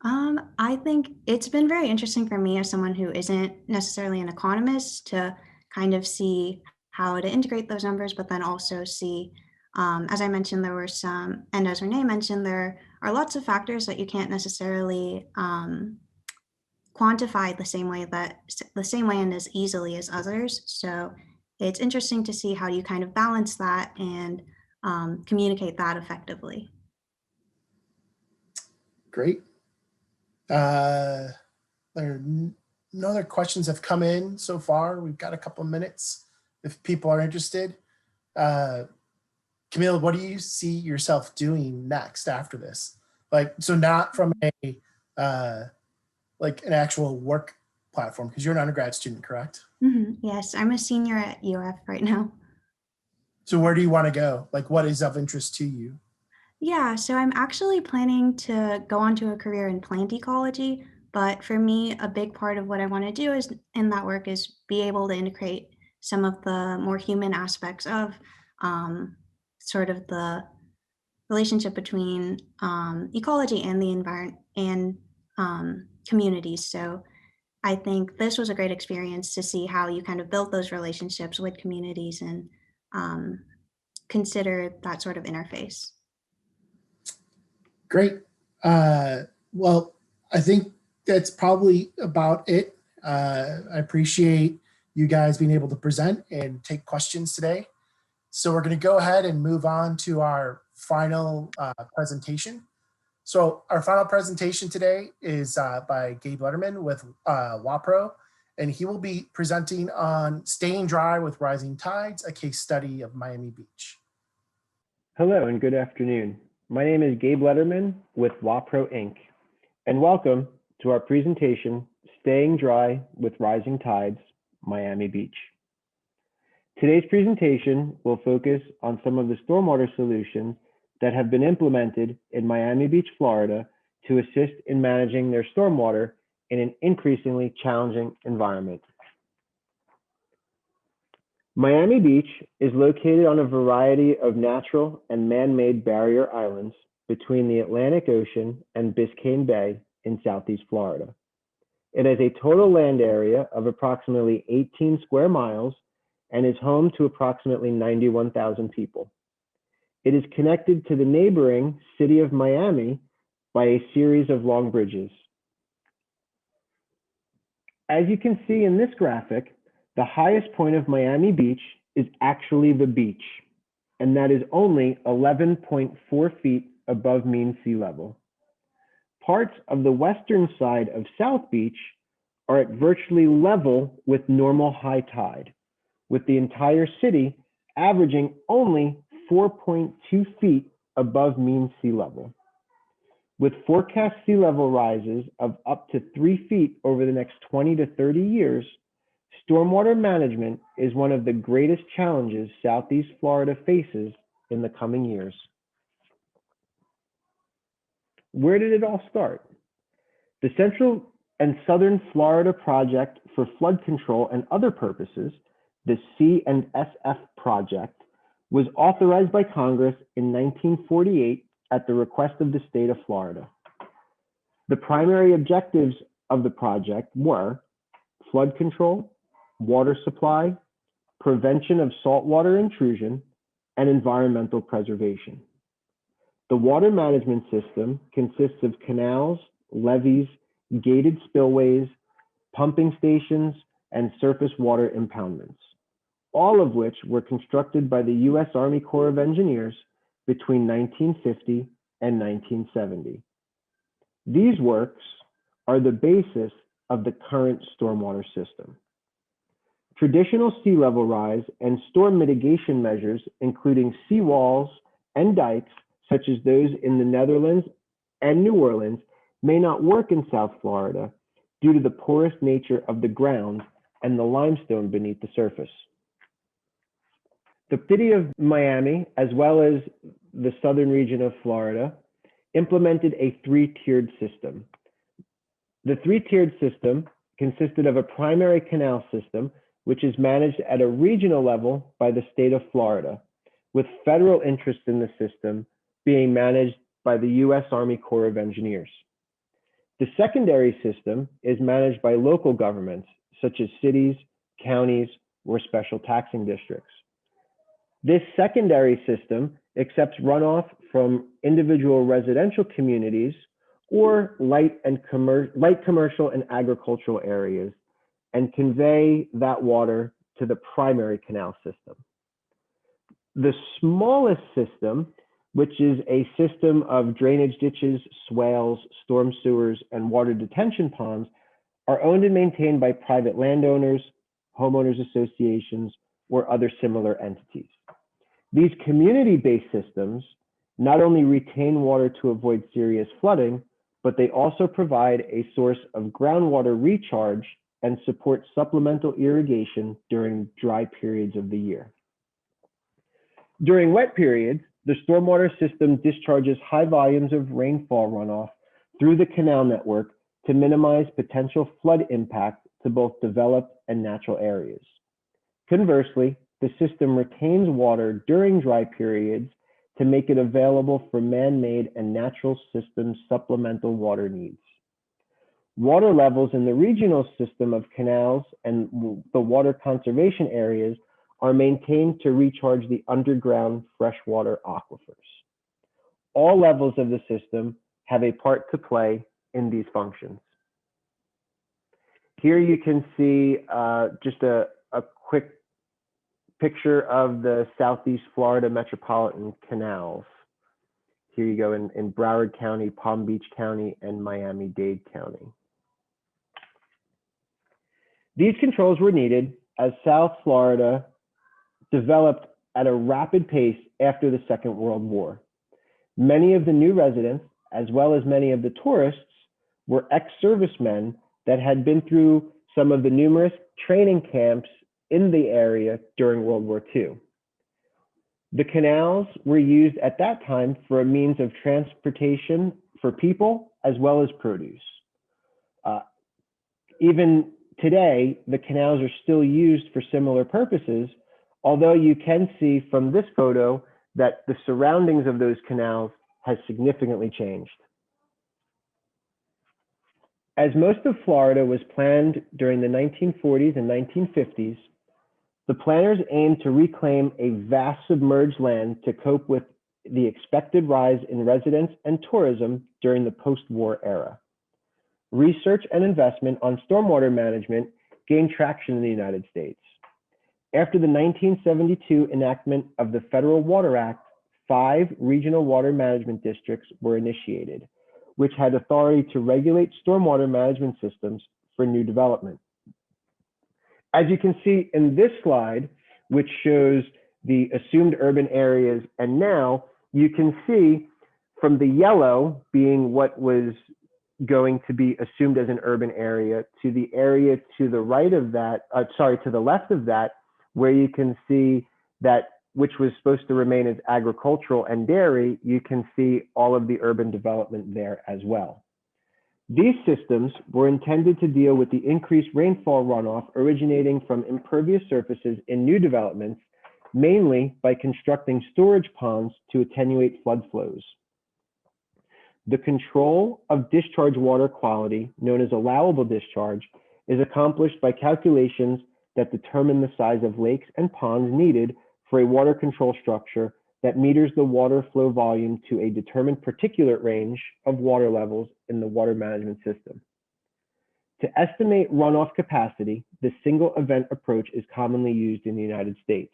I think it's been very interesting for me as someone who isn't necessarily an economist to kind of see how to integrate those numbers, but then also see, as I mentioned, there were some, and as Renee mentioned, there are lots of factors that you can't necessarily quantify the same way and as easily as others. So it's interesting to see how you kind of balance that and communicate that effectively. Great. There are no other questions have come in so far. We've got a couple of minutes if people are interested. Camille, what do you see yourself doing next after this? So not from an actual work platform, because you're an undergrad student, correct? Mm-hmm. Yes, I'm a senior at UF right now. So where do you want to go? What is of interest to you? Yeah, so I'm actually planning to go on to a career in plant ecology, but for me, a big part of what I want to do is in that work is be able to integrate some of the more human aspects of sort of the relationship between ecology and the environment and communities. So I think this was a great experience to see how you kind of build those relationships with communities and consider that sort of interface. Great. Well, I think that's probably about it. I appreciate you guys being able to present and take questions today. So we're going to go ahead and move on to our final presentation. So our final presentation today is by Gabe Lederman with Wapro, and he will be presenting on Staying Dry with Rising Tides, a case study of Miami Beach. Hello and good afternoon. My name is Gabe Lederman with Wapro Inc. and welcome to our presentation, Staying Dry with Rising Tides, Miami Beach. Today's presentation will focus on some of the stormwater solutions that have been implemented in Miami Beach, Florida, to assist in managing their stormwater in an increasingly challenging environment. Miami Beach is located on a variety of natural and man-made barrier islands between the Atlantic Ocean and Biscayne Bay in Southeast Florida. It has a total land area of approximately 18 square miles and is home to approximately 91,000 people. It is connected to the neighboring city of Miami by a series of long bridges. As you can see in this graphic, The highest point of Miami Beach is actually the beach, and that is only 11.4 feet above mean sea level. Parts of the western side of South Beach are at virtually level with normal high tide, with the entire city averaging only 4.2 feet above mean sea level. With forecast sea level rises of up to 3 feet over the next 20 to 30 years, stormwater management is one of the greatest challenges Southeast Florida faces in the coming years. Where did it all start? The Central and Southern Florida Project for Flood Control and Other Purposes, the C&SF project, was authorized by Congress in 1948 at the request of the state of Florida. The primary objectives of the project were flood control, water supply, prevention of saltwater intrusion, and environmental preservation. The water management system consists of canals, levees, gated spillways, pumping stations, and surface water impoundments, all of which were constructed by the U.S. Army Corps of Engineers between 1950 and 1970. These works are the basis of the current stormwater system. Traditional sea level rise and storm mitigation measures, including seawalls and dikes, such as those in the Netherlands and New Orleans, may not work in South Florida due to the porous nature of the ground and the limestone beneath the surface. The city of Miami, as well as the southern region of Florida, implemented a three-tiered system. The three-tiered system consisted of a primary canal system, which is managed at a regional level by the state of Florida, with federal interest in the system being managed by the U.S. Army Corps of Engineers. The secondary system is managed by local governments, such as cities, counties, or special taxing districts. This secondary system accepts runoff from individual residential communities or light commercial and agricultural areas and convey that water to the primary canal system. The smallest system, which is a system of drainage ditches, swales, storm sewers, and water detention ponds, are owned and maintained by private landowners, homeowners associations, or other similar entities. These community-based systems not only retain water to avoid serious flooding, but they also provide a source of groundwater recharge and support supplemental irrigation during dry periods of the year. During wet periods, the stormwater system discharges high volumes of rainfall runoff through the canal network to minimize potential flood impact to both developed and natural areas. Conversely, the system retains water during dry periods to make it available for man-made and natural system supplemental water needs. Water levels in the regional system of canals and the water conservation areas are maintained to recharge the underground freshwater aquifers. All levels of the system have a part to play in these functions. Here you can see just a quick picture of the Southeast Florida metropolitan canals. Here you go in Broward County, Palm Beach County, and Miami-Dade County. These controls were needed as South Florida developed at a rapid pace after the Second World War. Many of the new residents, as well as many of the tourists, were ex-servicemen that had been through some of the numerous training camps in the area during World War II. The canals were used at that time for a means of transportation for people as well as produce. Even today, the canals are still used for similar purposes, although you can see from this photo that the surroundings of those canals has significantly changed. As most of Florida was planned during the 1940s and 1950s, the planners aimed to reclaim a vast submerged land to cope with the expected rise in residents and tourism during the post-war era. Research and investment on stormwater management gained traction in the United States. After the 1972 enactment of the Federal Water Act, 5 regional water management districts were initiated, which had authority to regulate stormwater management systems for new development. As you can see in this slide, which shows the assumed urban areas, and now you can see from the yellow being what was going to be assumed as an urban area to the area to the right of that, to the left of that, where you can see that which was supposed to remain as agricultural and dairy, you can see all of the urban development there as well. These systems were intended to deal with the increased rainfall runoff originating from impervious surfaces in new developments, mainly by constructing storage ponds to attenuate flood flows. The control of discharge water quality, known as allowable discharge, is accomplished by calculations that determine the size of lakes and ponds needed for a water control structure that meters the water flow volume to a determined particulate range of water levels in the water management system. To estimate runoff capacity, the single event approach is commonly used in the United States.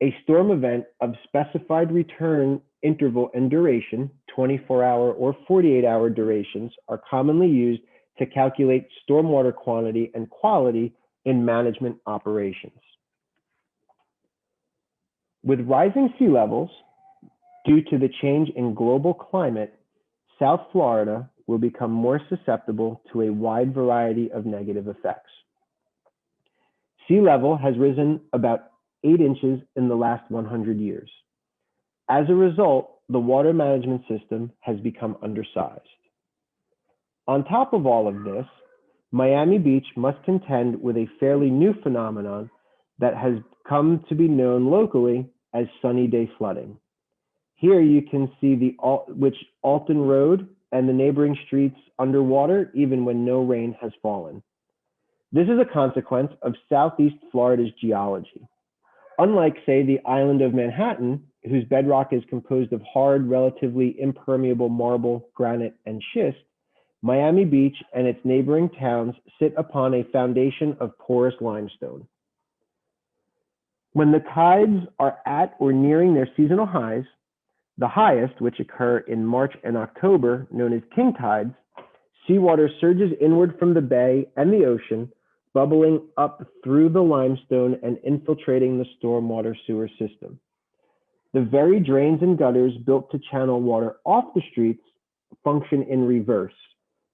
A storm event of specified return interval and duration, 24-hour or 48-hour durations, are commonly used to calculate stormwater quantity and quality in management operations. With rising sea levels, due to the change in global climate, South Florida will become more susceptible to a wide variety of negative effects. Sea level has risen about 8 inches in the last 100 years. As a result, the water management system has become undersized. On top of all of this, Miami Beach must contend with a fairly new phenomenon that has come to be known locally as sunny day flooding. Here you can see which Alton Road and the neighboring streets underwater even when no rain has fallen. This is a consequence of Southeast Florida's geology. Unlike, say, the island of Manhattan, whose bedrock is composed of hard, relatively impermeable marble, granite, and schist, Miami Beach and its neighboring towns sit upon a foundation of porous limestone. When the tides are at or nearing their seasonal highs, the highest, which occur in March and October, known as king tides, seawater surges inward from the bay and the ocean, bubbling up through the limestone and infiltrating the stormwater sewer system. The very drains and gutters built to channel water off the streets function in reverse,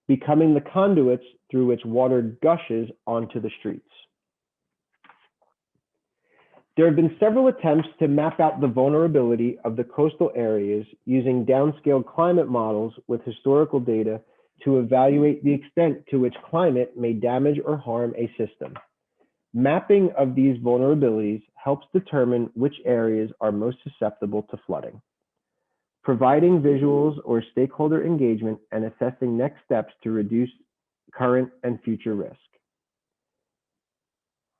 becoming the conduits through which water gushes onto the streets. There have been several attempts to map out the vulnerability of the coastal areas using downscaled climate models with historical data to evaluate the extent to which climate may damage or harm a system. Mapping of these vulnerabilities helps determine which areas are most susceptible to flooding. Providing visuals or stakeholder engagement and assessing next steps to reduce current and future risk.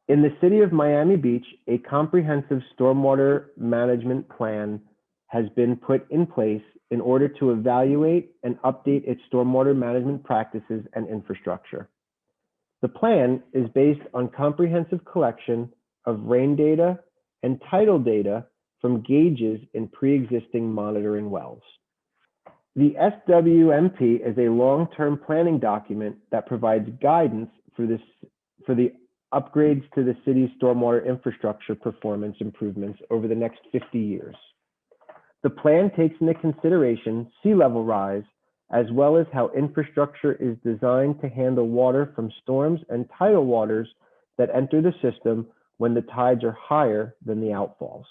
In the city of Miami Beach, a comprehensive stormwater management plan has been put in place in order to evaluate and update its stormwater management practices and infrastructure. The plan is based on comprehensive collection of rain data and tidal data from gauges in pre-existing monitoring wells. The SWMP is a long-term planning document that provides guidance for the upgrades to the city's stormwater infrastructure performance improvements over the next 50 years. The plan takes into consideration sea level rise, as well as how infrastructure is designed to handle water from storms and tidal waters that enter the system when the tides are higher than the outfalls.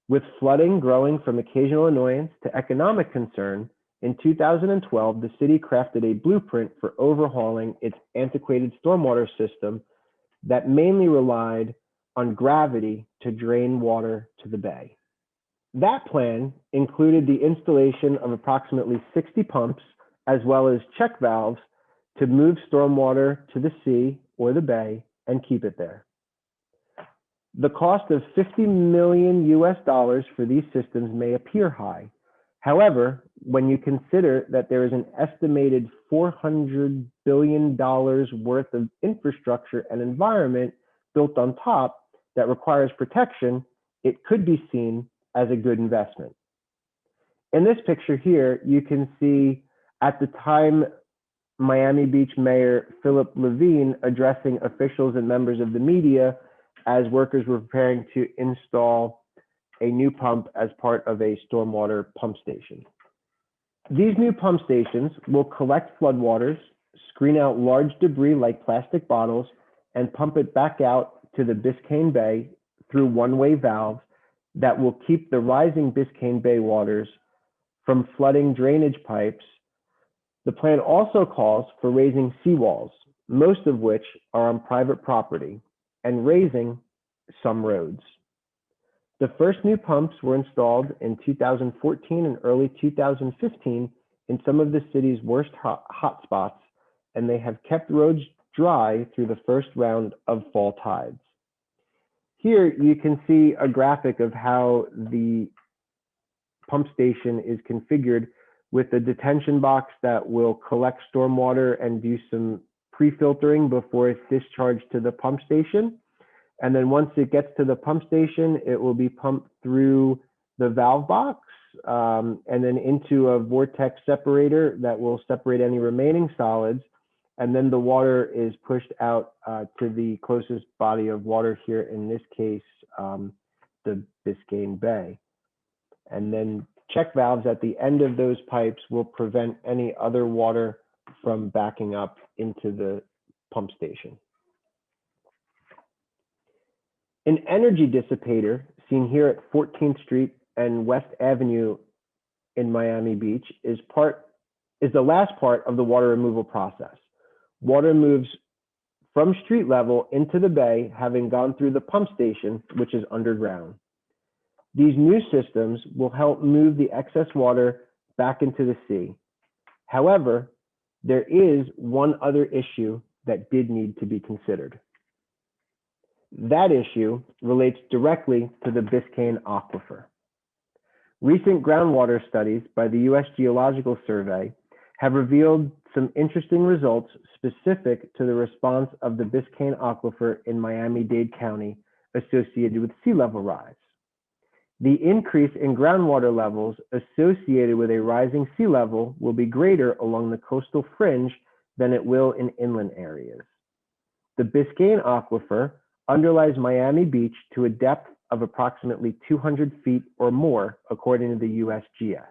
With flooding growing from occasional annoyance to economic concern, in 2012, the city crafted a blueprint for overhauling its antiquated stormwater system that mainly relied on gravity to drain water to the bay. That plan included the installation of approximately 60 pumps, as well as check valves to move stormwater to the sea or the bay and keep it there. The cost of $50 million for these systems may appear high. However, when you consider that there is an estimated $400 billion worth of infrastructure and environment built on top that requires protection, it could be seen as a good investment. In this picture here, you can see at the time Miami Beach Mayor Philip Levine addressing officials and members of the media as workers were preparing to install a new pump as part of a stormwater pump station. These new pump stations will collect floodwaters, screen out large debris like plastic bottles, and pump it back out to the Biscayne Bay through one-way valves that will keep the rising Biscayne Bay waters from flooding drainage pipes. The plan also calls for raising seawalls, most of which are on private property, and raising some roads. The first new pumps were installed in 2014 and early 2015 in some of the city's worst hotspots, and they have kept roads dry through the first round of fall tides. Here you can see a graphic of how the pump station is configured with a detention box that will collect stormwater and do some pre-filtering before it's discharged to the pump station. And then once it gets to the pump station, it will be pumped through the valve box and then into a vortex separator that will separate any remaining solids. And then the water is pushed out to the closest body of water here, in this case, the Biscayne Bay. And then check valves at the end of those pipes will prevent any other water from backing up into the pump station. An energy dissipator seen here at 14th Street and West Avenue in Miami Beach is the last part of the water removal process. Water moves from street level into the bay, having gone through the pump station, which is underground. These new systems will help move the excess water back into the sea. However, there is one other issue that did need to be considered. That issue relates directly to the Biscayne Aquifer. Recent groundwater studies by the U.S. Geological Survey have revealed some interesting results specific to the response of the Biscayne Aquifer in Miami-Dade County associated with sea level rise. The increase in groundwater levels associated with a rising sea level will be greater along the coastal fringe than it will in inland areas. The Biscayne Aquifer underlies Miami Beach to a depth of approximately 200 feet or more, according to the USGS.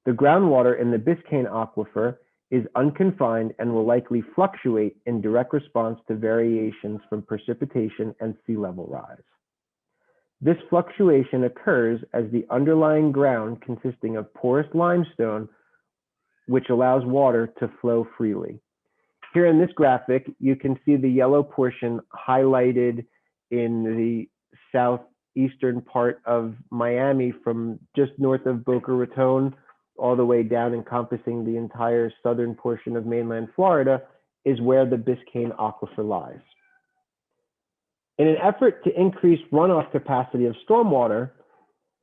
The groundwater in the Biscayne Aquifer is unconfined and will likely fluctuate in direct response to variations from precipitation and sea level rise. This fluctuation occurs as the underlying ground consisting of porous limestone, which allows water to flow freely. Here in this graphic, you can see the yellow portion highlighted in the southeastern part of Miami from just north of Boca Raton all the way down, encompassing the entire southern portion of mainland Florida, is where the Biscayne Aquifer lies. In an effort to increase runoff capacity of stormwater,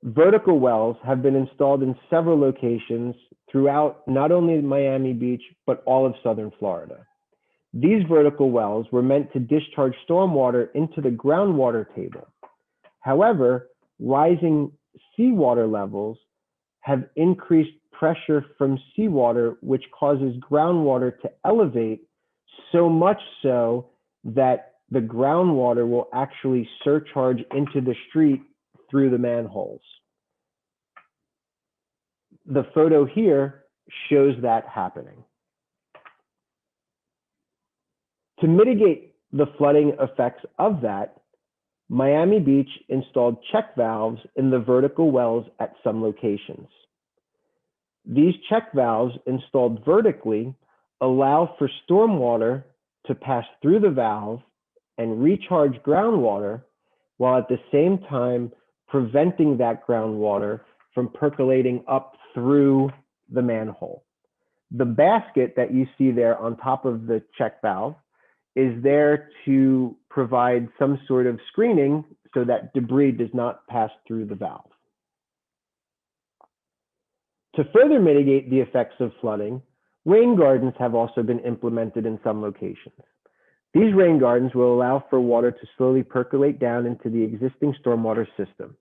vertical wells have been installed in several locations throughout not only Miami Beach, but all of southern Florida. These vertical wells were meant to discharge stormwater into the groundwater table. However, rising seawater levels have increased pressure from seawater, which causes groundwater to elevate, so much so that the groundwater will actually surcharge into the street through the manholes. The photo here shows that happening. To mitigate the flooding effects of that, Miami Beach installed check valves in the vertical wells at some locations. These check valves installed vertically allow for stormwater to pass through the valve and recharge groundwater, while at the same time preventing that groundwater from percolating up through the manhole. The basket that you see there on top of the check valve is there to provide some sort of screening so that debris does not pass through the valve. To further mitigate the effects of flooding, rain gardens have also been implemented in some locations. These rain gardens will allow for water to slowly percolate down into the existing stormwater system.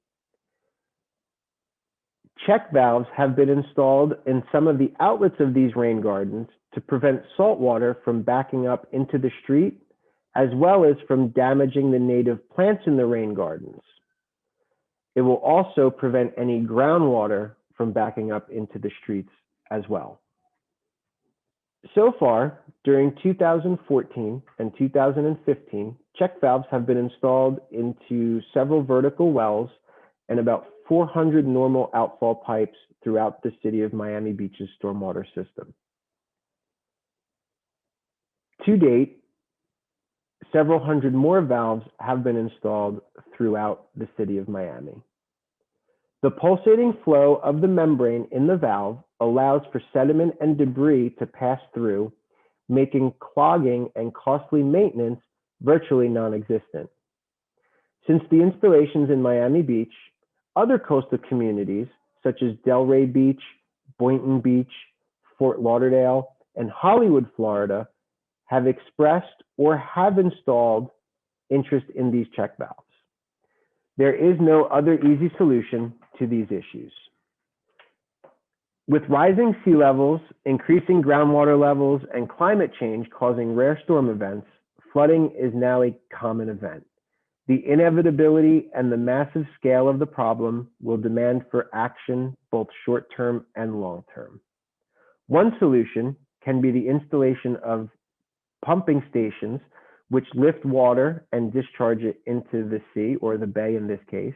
Check valves have been installed in some of the outlets of these rain gardens to prevent salt water from backing up into the street, as well as from damaging the native plants in the rain gardens. It will also prevent any groundwater from backing up into the streets as well. So far, during 2014 and 2015, check valves have been installed into several vertical wells and about 400 normal outfall pipes throughout the city of Miami Beach's stormwater system. To date, several hundred more valves have been installed throughout the city of Miami. The pulsating flow of the membrane in the valve allows for sediment and debris to pass through, making clogging and costly maintenance virtually non-existent. Since the installations in Miami Beach, other coastal communities such as Delray Beach, Boynton Beach, Fort Lauderdale, and Hollywood, Florida, have expressed or have installed interest in these check valves. There is no other easy solution to these issues. With rising sea levels, increasing groundwater levels, and climate change causing rare storm events, flooding is now a common event. The inevitability and the massive scale of the problem will demand for action, both short-term and long-term. One solution can be the installation of pumping stations which lift water and discharge it into the sea or the bay in this case.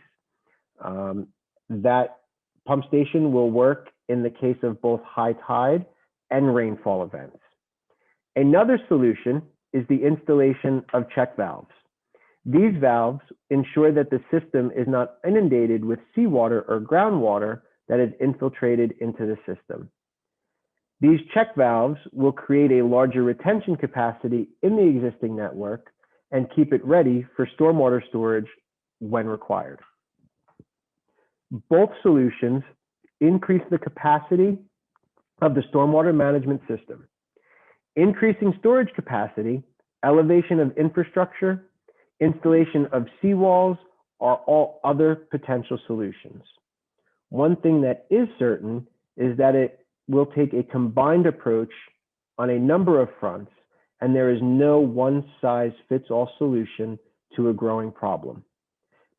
That pump station will work in the case of both high tide and rainfall events. Another solution is the installation of check valves. These valves ensure that the system is not inundated with seawater or groundwater that is infiltrated into the system. These check valves will create a larger retention capacity in the existing network and keep it ready for stormwater storage when required. Both solutions increase the capacity of the stormwater management system. Increasing storage capacity, elevation of infrastructure, installation of seawalls are all other potential solutions. One thing that is certain is that it will take a combined approach on a number of fronts, and there is no one-size-fits-all solution to a growing problem.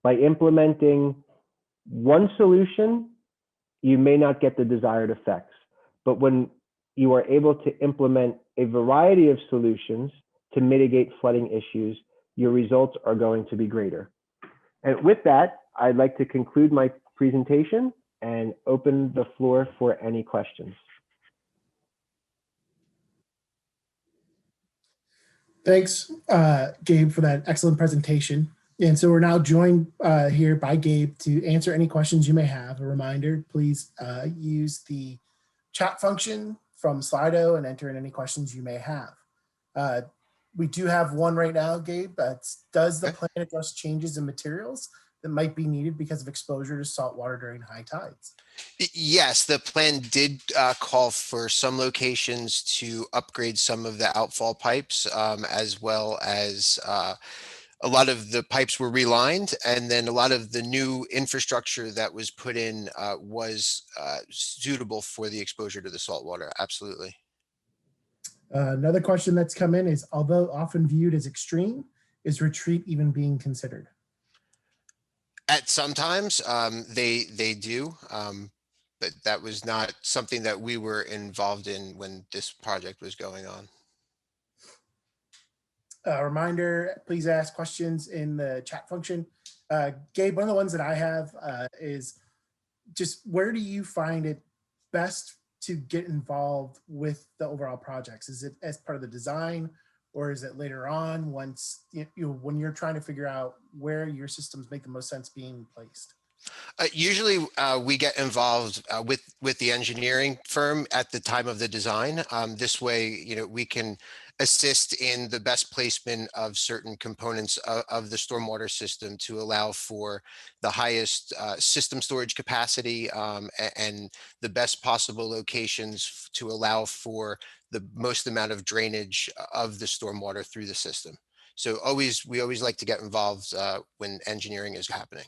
By implementing one solution, you may not get the desired effects, but when you are able to implement a variety of solutions to mitigate flooding issues, your results are going to be greater. And with that, I'd like to conclude my presentation and open the floor for any questions. Thanks, Gabe, for that excellent presentation. And so we're now joined here by Gabe to answer any questions you may have. A reminder, please use the chat function from Slido and enter in any questions you may have. We do have one right now, Gabe. Does the plan address changes in materials that might be needed because of exposure to salt water during high tides? Yes, the plan did call for some locations to upgrade some of the outfall pipes, as well as a lot of the pipes were relined, and then a lot of the new infrastructure that was put in was suitable for the exposure to the salt water. Absolutely. Another question that's come in is, although often viewed as extreme, is retreat even being considered? At sometimes they do, but that was not something that we were involved in when this project was going on. A reminder, please ask questions in the chat function. Gabe, one of the ones that I have is just where do you find it best to get involved with the overall projects? Is it as part of the design, or is it later on once when you're trying to figure out where your systems make the most sense being placed? Usually we get involved with the engineering firm at the time of the design. This way, we can assist in the best placement of certain components of the stormwater system to allow for the highest system storage capacity and the best possible locations to allow for the most amount of drainage of the stormwater through the system. So we always like to get involved when engineering is happening.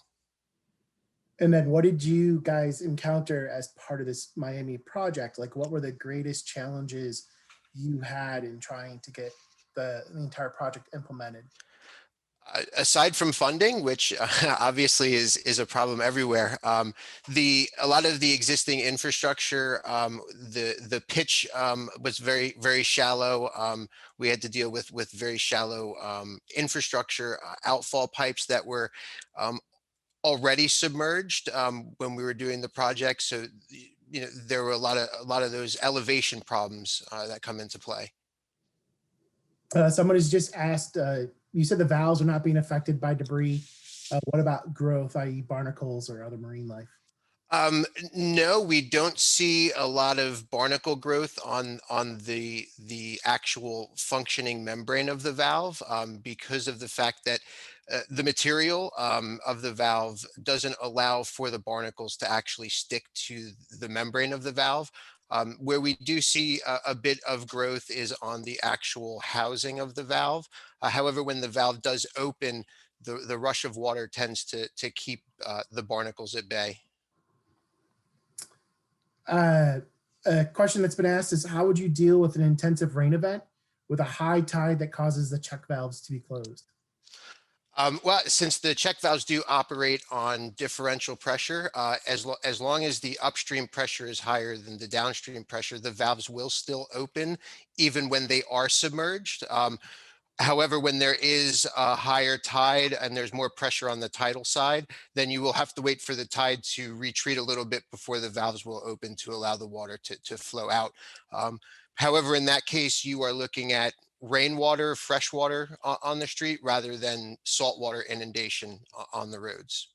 And then what did you guys encounter as part of this Miami project? Like, what were the greatest challenges you had in trying to get the entire project implemented? Aside from funding, which obviously is a problem everywhere, a lot of the existing infrastructure, the pitch was very shallow. We had to deal with very shallow infrastructure, outfall pipes that were already submerged when we were doing the project. So, you know, there were a lot of those elevation problems that come into play. Someone has just asked, you said the valves are not being affected by debris. What about growth, i.e. barnacles or other marine life? No, we don't see a lot of barnacle growth on the actual functioning membrane of the valve because of the fact that the material of the valve doesn't allow for the barnacles to actually stick to the membrane of the valve. Where we do see a bit of growth is on the actual housing of the valve. However, when the valve does open, the rush of water tends to keep the barnacles at bay. A question that's been asked is, how would you deal with an intensive rain event with a high tide that causes the check valves to be closed? Well, since the check valves do operate on differential pressure, as long as the upstream pressure is higher than the downstream pressure, the valves will still open even when they are submerged. However, when there is a higher tide and there's more pressure on the tidal side, then you will have to wait for the tide to retreat a little bit before the valves will open to allow the water to flow out. However, in that case, you are looking at rainwater, fresh water on the street rather than saltwater inundation on the roads.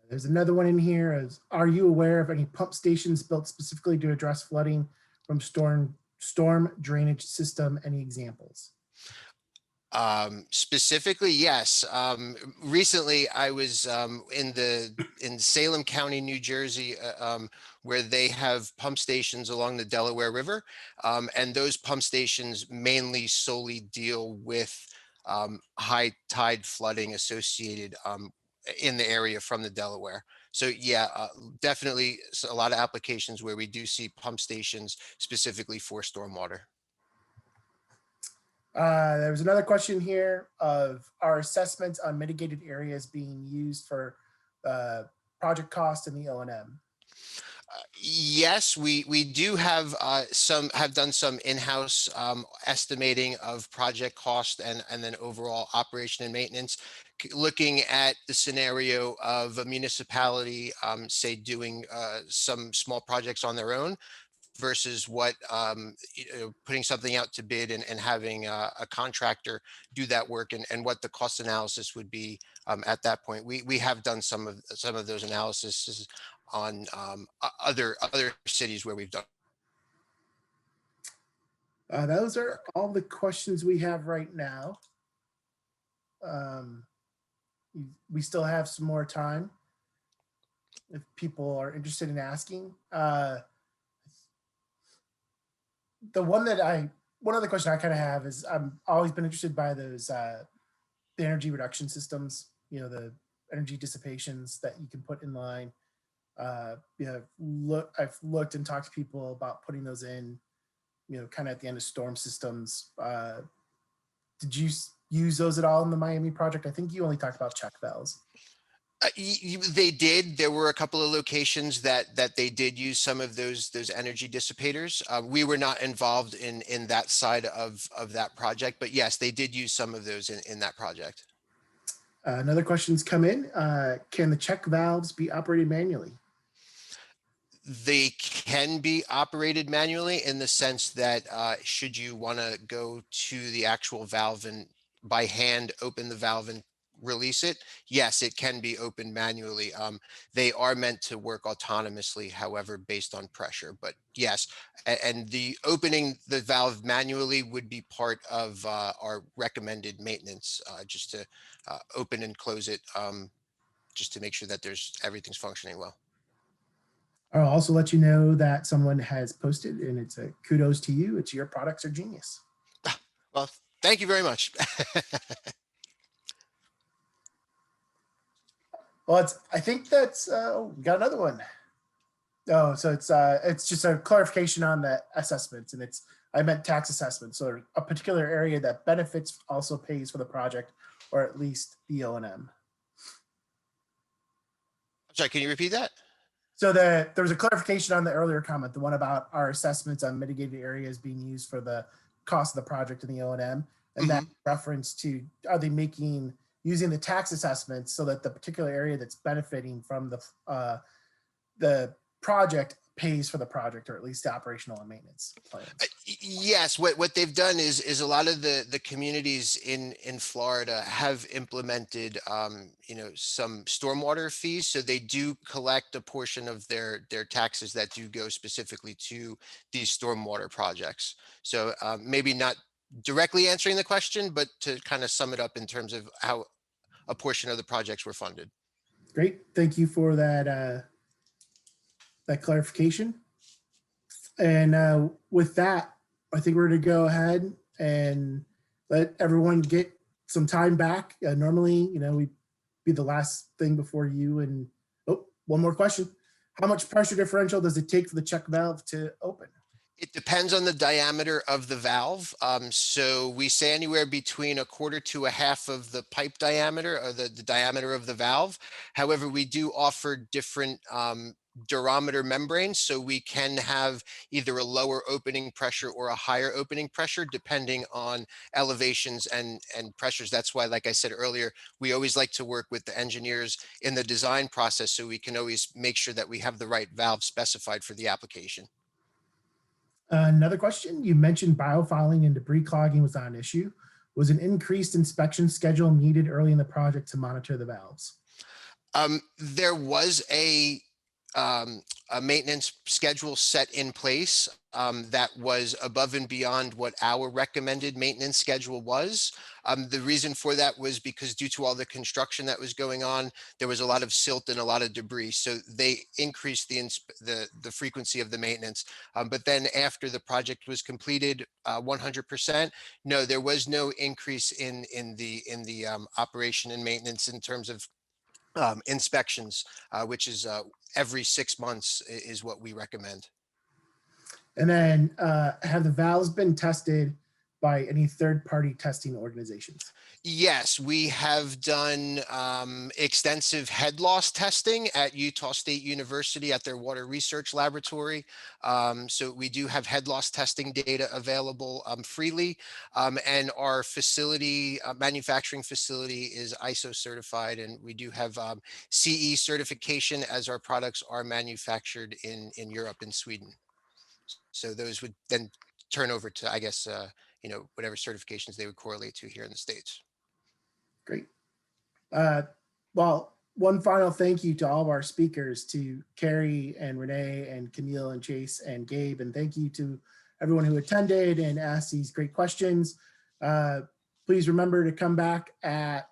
There's another one in here. Are you aware of any pump stations built specifically to address flooding from storm drainage system? Any examples? Specifically, yes. Recently, I was in Salem County, New Jersey, where they have pump stations along the Delaware River, and those pump stations mainly solely deal with high tide flooding associated in the area from the Delaware. So yeah, definitely a lot of applications where we do see pump stations specifically for stormwater. There was another question here of, are assessments on mitigated areas being used for project cost in the O&M? Yes, we do have done some in-house estimating of project cost and then overall operation and maintenance, looking at the scenario of a municipality, say doing some small projects on their own versus what putting something out to bid and having a contractor do that work and what the cost analysis would be at that point. We have done some of those analyses on other cities where we've done. Those are all the questions we have right now. We still have some more time if people are interested in asking. One other question I kind of have is, I'm always been interested by those the energy reduction systems, you know, the energy dissipations that you can put in line. I've looked and talked to people about putting those in, you know, kind of at the end of storm systems. Did you use those at all in the Miami project? I think you only talked about check valves. They did. There were a couple of locations that they did use some of those energy dissipators. We were not involved in that side of that project, but yes, they did use some of those in that project. Another question's come in. Can the check valves be operated manually? They can be operated manually in the sense that should you want to go to the actual valve and by hand open the valve and release it, yes, it can be opened manually. They are meant to work autonomously, however, based on pressure. But yes, and the opening the valve manually would be part of our recommended maintenance, just to open and close it, just to make sure that everything's functioning well. I'll also let you know that someone has posted, and it's a kudos to you. It's your products are genius. Well, thank you very much. Well, I think that's, we got another one. Oh, so it's just a clarification on the assessments, and I meant tax assessments. So a particular area that benefits also pays for the project, or at least the O&M. Sorry, can you repeat that? So there was a clarification on the earlier comment, the one about our assessments on mitigated areas being used for the cost of the project and the O&M, and that reference to, are they using the tax assessments so that the particular area that's benefiting from the project pays for the project, or at least the operational and maintenance plans? Yes, what they've done is a lot of the communities in Florida have implemented some stormwater fees, so they do collect a portion of their taxes that do go specifically to these stormwater projects. So maybe not directly answering the question, but to kind of sum it up in terms of how a portion of the projects were funded. Great, thank you for that clarification. And with that, I think we're going to go ahead and let everyone get some time back. Normally, we'd be the last thing before you. And one more question. How much pressure differential does it take for the check valve to open? It depends on the diameter of the valve. So we say anywhere between 1/4 to 1/2 of the pipe diameter, or the diameter of the valve. However, we do offer different durometer membranes, so we can have either a lower opening pressure or a higher opening pressure depending on elevations and pressures. That's why, like I said earlier, we always like to work with the engineers in the design process, so we can always make sure that we have the right valve specified for the application. Another question, you mentioned biofouling and debris clogging was not an issue. Was an increased inspection schedule needed early in the project to monitor the valves? There was a maintenance schedule set in place that was above and beyond what our recommended maintenance schedule was. The reason for that was because due to all the construction that was going on, there was a lot of silt and a lot of debris. So they increased the frequency of the maintenance. But then after the project was completed 100%, no, there was no increase in the operation and maintenance in terms of inspections, which is every 6 months is what we recommend. And then have the valves been tested by any third-party testing organizations? Yes, we have done extensive head loss testing at Utah State University at their water research laboratory. So we do have head loss testing data available freely. And our facility, manufacturing facility, is ISO certified, and we do have CE certification, as our products are manufactured in Europe and Sweden. So those would then turn over to, I guess, whatever certifications they would correlate to here in the States. Great. Well, one final thank you to all of our speakers, to Carey and Renee and Camille and Chase and Gabe, and thank you to everyone who attended and asked these great questions. Please remember to come back at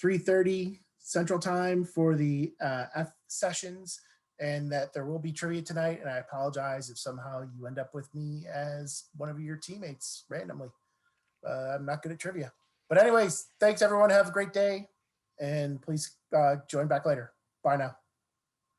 3:30 Central Time for the F sessions, and that there will be trivia tonight. And I apologize if somehow you end up with me as one of your teammates randomly. I'm not good at trivia. But anyways, thanks everyone. Have a great day. And please join back later. Bye now.